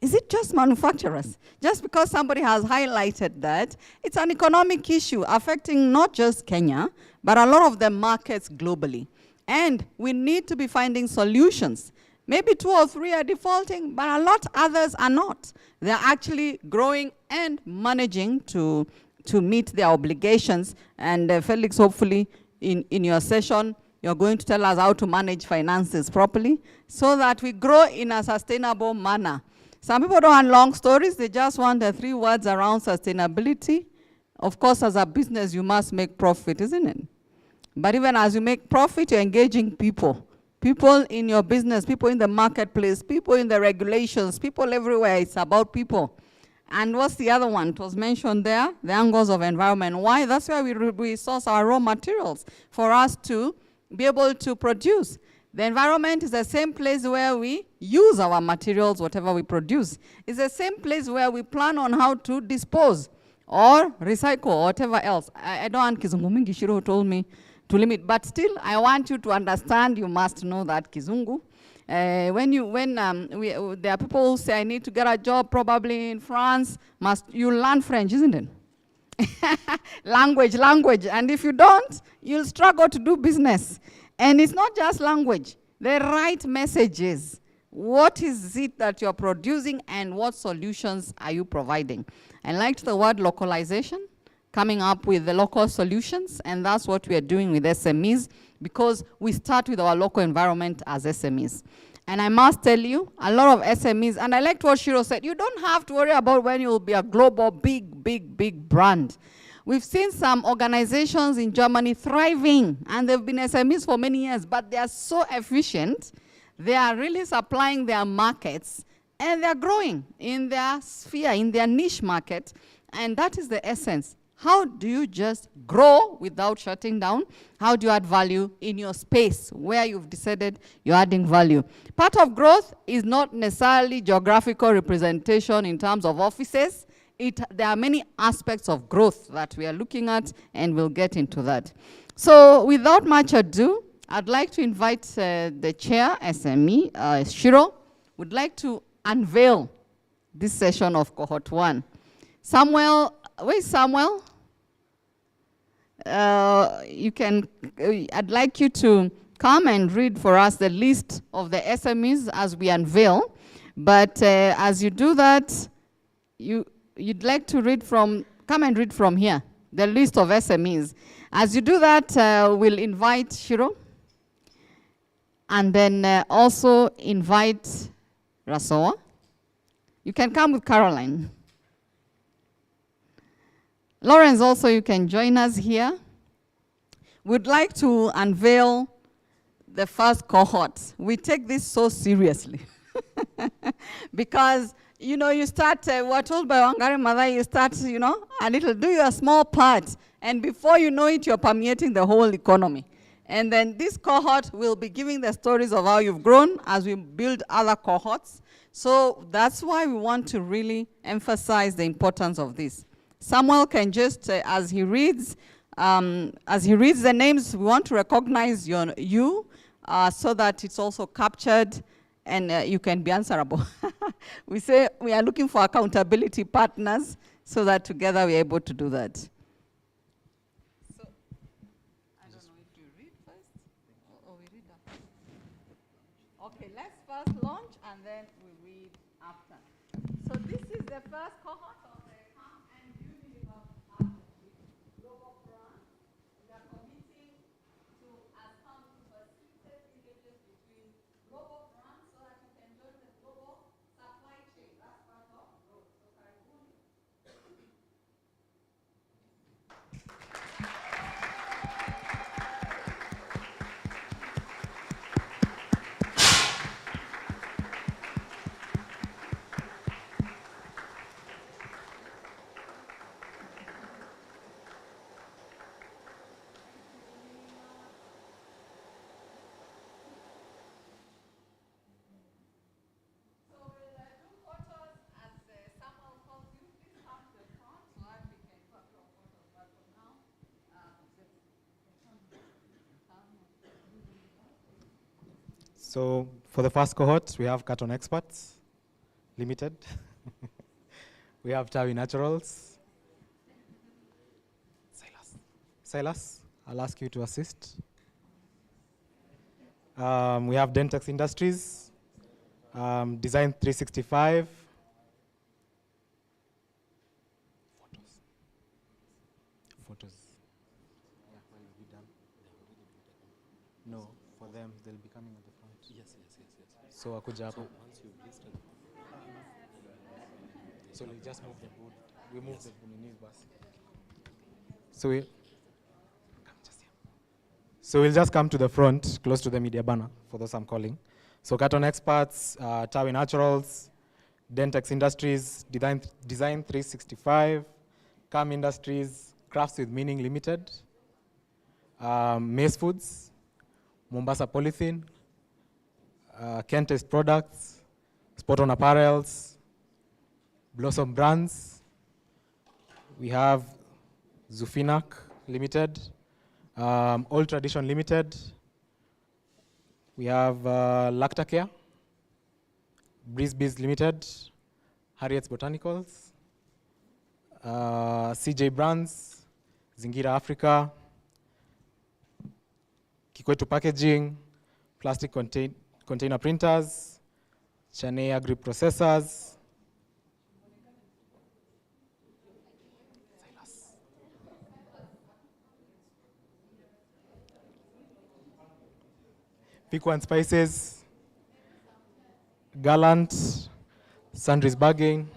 Is it just manufacturers? Just because somebody has highlighted that, it's an economic issue affecting not just Kenya, but a lot of the markets globally. And we need to be finding solutions. Maybe 2 or 3 are defaulting, but a lot others are not. They're actually growing and managing to meet their obligations. And Felix, hopefully in your session, you're going to tell us how to manage finances properly so that we grow in a sustainable manner. Some people don't want long stories. They just want the 3 words around sustainability. Of course, as a business, you must make profit, isn't it? But even as you make profit, you're engaging people. People in your business, people in the marketplace, people in the regulations, people everywhere. It's about people. And what's the other one? It was mentioned there, the angles of environment. Why? That's why we source our raw materials, for us to be able to produce. The environment is the same place where we use our materials, whatever we produce. It's the same place where we plan on how to dispose or recycle or whatever else. I don't want Kizungu mingi, Shiro told me to limit, but still I want you to understand, you must know that Kizungu. There are people who say, I need to get a job probably in France, you learn French, isn't it? language, and if you don't, you'll struggle to do business. And it's not just language, the right messages. What is it that you're producing and what solutions are you providing? I liked the word localization, coming up with the local solutions, and that's what we are doing with SMEs, because we start with our local environment as SMEs. And I must tell you, a lot of SMEs, and I liked what Shiro said, you don't have to worry about when you'll be a global big brand. We've seen some organizations in Germany thriving, and they've been SMEs for many years, but they are so efficient, they are really supplying their markets, and they're growing in their sphere, in their niche market, and that is the essence. How do you just grow without shutting down? How do you add value in your space where you've decided you're adding value? Part of growth is not necessarily geographical representation in terms of offices. There are many aspects of growth that we are looking at, and we'll get into that. So without much ado, I'd like to invite the chair, SME, Shiro, would like to unveil this session of Cohort 1. Samuel, where is Samuel? I'd like you to come and read for us the list of the SMEs as we unveil. But as you do that, you'd like to read from, come and read from here, the list of SMEs. As you do that, we'll invite Shiro, and then also invite Rasoa. You can come with Caroline. Lawrence, also you can join us here. We'd like to unveil the first cohort. We take this so seriously because, you know, you start, we're told by Wangari mother, you start, you know, do your small part, and before you know it, you're permeating the whole economy. And then this cohort will be giving the stories of how you've grown as we build other cohorts. So that's why we want to really emphasize the importance of this. Samuel can just, as he reads the names, we want to recognize you so that it's also captured and you can be answerable. We say we are looking for accountability partners so that together we're able to do that. So, I don't know if you read first or we read after. Okay, let's first launch and then we read after. So this is the first cohort of the CAM and Unilever partnership, global brand. We are committing to as CAM to facilitate linkages between global brands so that you can join the global supply chain. That's part of growth. So karibuni. So for the first cohort, we have Carton Experts Limited. We have Tawi Naturals. Silas, I'll ask you to assist. We have Dentex Industries, Design 365. Photos. No, for them, they'll be coming at the front. Yes. So wakuja hapo. So we'll just move the board. We move the Bunini bus. So we'll just come to the front, close to the media banner, for those I'm calling. So Carton Experts, Tawi Naturals, Dentex Industries, Design 365, CAM Industries, Crafts with Meaning Limited, Maize Foods, Mombasa Polythene, Kentest Products, Spot on Apparels, Blossom Brands. We have Zufinac Limited, Old Tradition Limited. We have Lactacare, Breeze Biz Limited, Harriet's Botanicals, CJ Brands, Zingira Africa, Kikwetu Packaging, Plastic Container Printers, Chaney Agri Processors, Pick One Spices, Gallant, Sundries Bagging,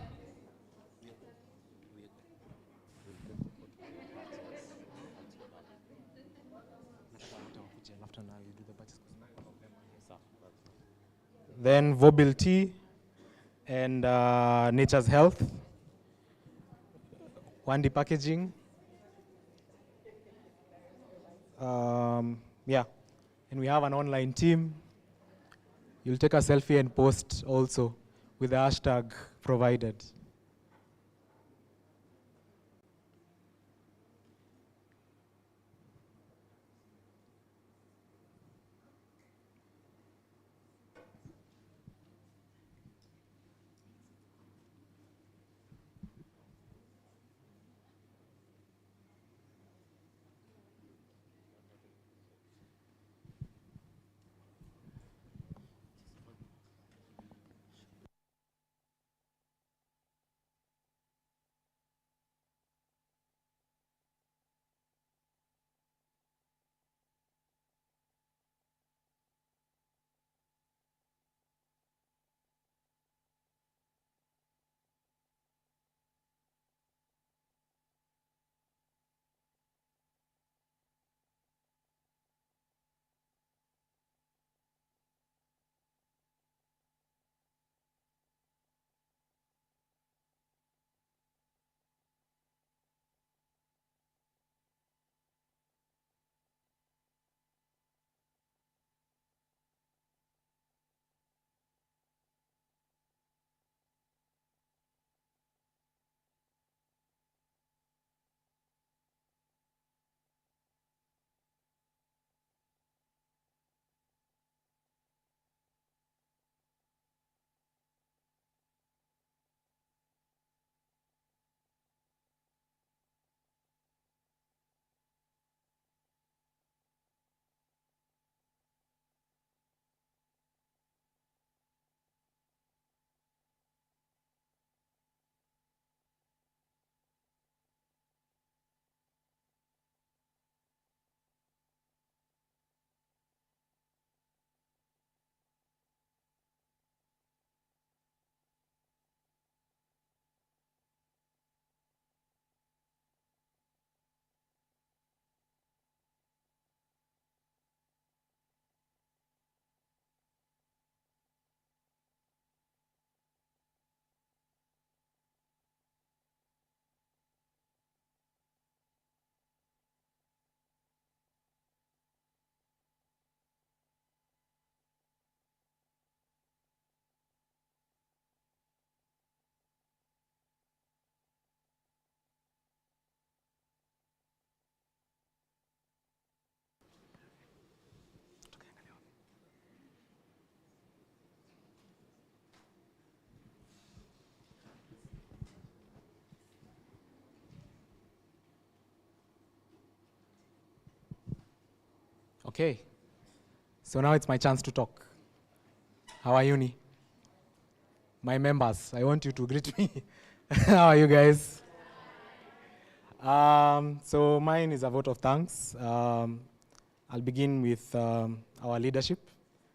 then Vobil Tea and Nature's Health, Wandi Packaging. Yeah, and we have an online team. You'll take a selfie and post also with the hashtag provided. Okay, so now it's my chance to talk. How are you? My members, I want you to greet me. How are you guys? So mine is a vote of thanks. I'll begin with our leadership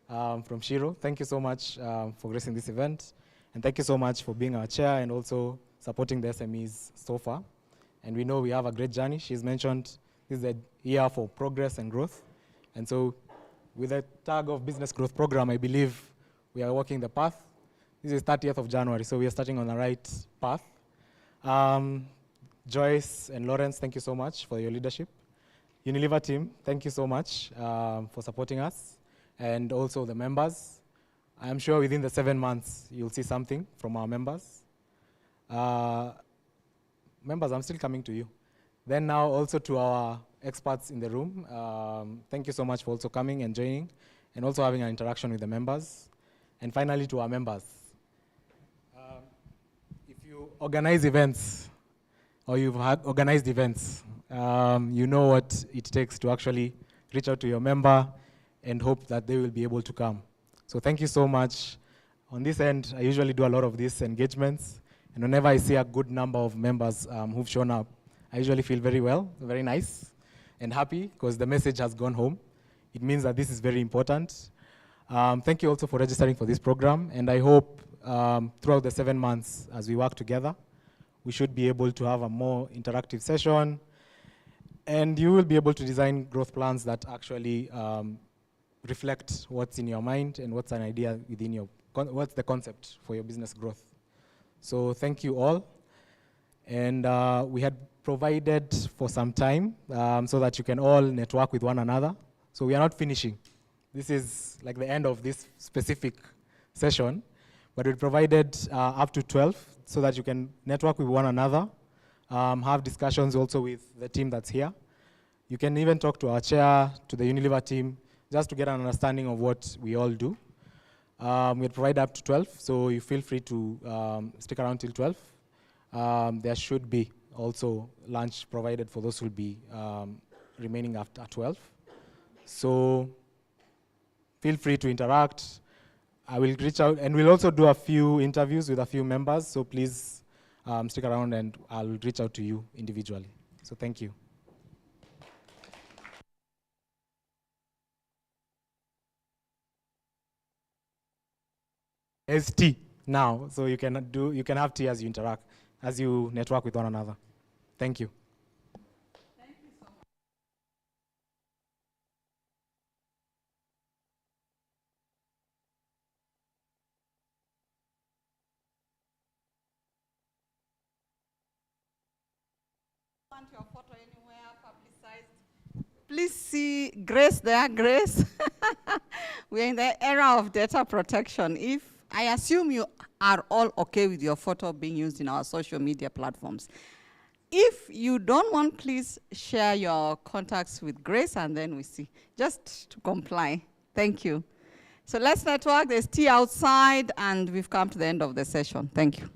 from Shiro. Thank you so much for gracing this event. And thank you so much for being our chair and also supporting the SMEs so far. And we know we have a great journey. She's mentioned this is a year for progress and growth. And so with the tag of Business Growth Program, I believe we are walking the path. This is 30th of January, so we are starting on the right path. Joyce and Lawrence, thank you so much for your leadership. Unilever team, thank you so much for supporting us, and also the members. I'm sure within the 7 months, you'll see something from our members. Members, I'm still coming to you. Then now also to our experts in the room, thank you so much for also coming and joining, and also having an interaction with the members. And finally to our members. If you organize events, or you've organized events, you know what it takes to actually reach out to your member and hope that they will be able to come. So thank you so much. On this end, I usually do a lot of these engagements, and whenever I see a good number of members who've shown up, I usually feel very well, very nice, and happy, because the message has gone home. It means that this is very important. Thank you also for registering for this program, and I hope throughout the 7 months, as we work together, we should be able to have a more interactive session, and you will be able to design growth plans that actually reflect what's in your mind and what's an idea within your, what's the concept for your business growth. So thank you all. And we had provided for some time so that you can all network with one another. So we are not finishing. This is like the end of this specific session, but we provided up to 12 so that you can network with one another, have discussions also with the team that's here. You can even talk to our chair, to the Unilever team, just to get an understanding of what we all do. We provide up to 12, so you feel free to stick around till 12. There should be also lunch provided for those who will be remaining after 12. So feel free to interact. I will reach out, and we'll also do a few interviews with a few members, so please stick around and I'll reach out to you individually. So thank you. As tea now, so you can have tea as you interact, as you network with one another. Thank you. Want your photo anywhere publicized? Please see Grace there, Grace. We're in the era of data protection. I assume you are all okay with your photo being used in our social media platforms. If you don't want, please share your contacts with Grace, and then we see, just to comply. Thank you. So let's network. There's tea outside, and we've come to the end of the session. Thank you.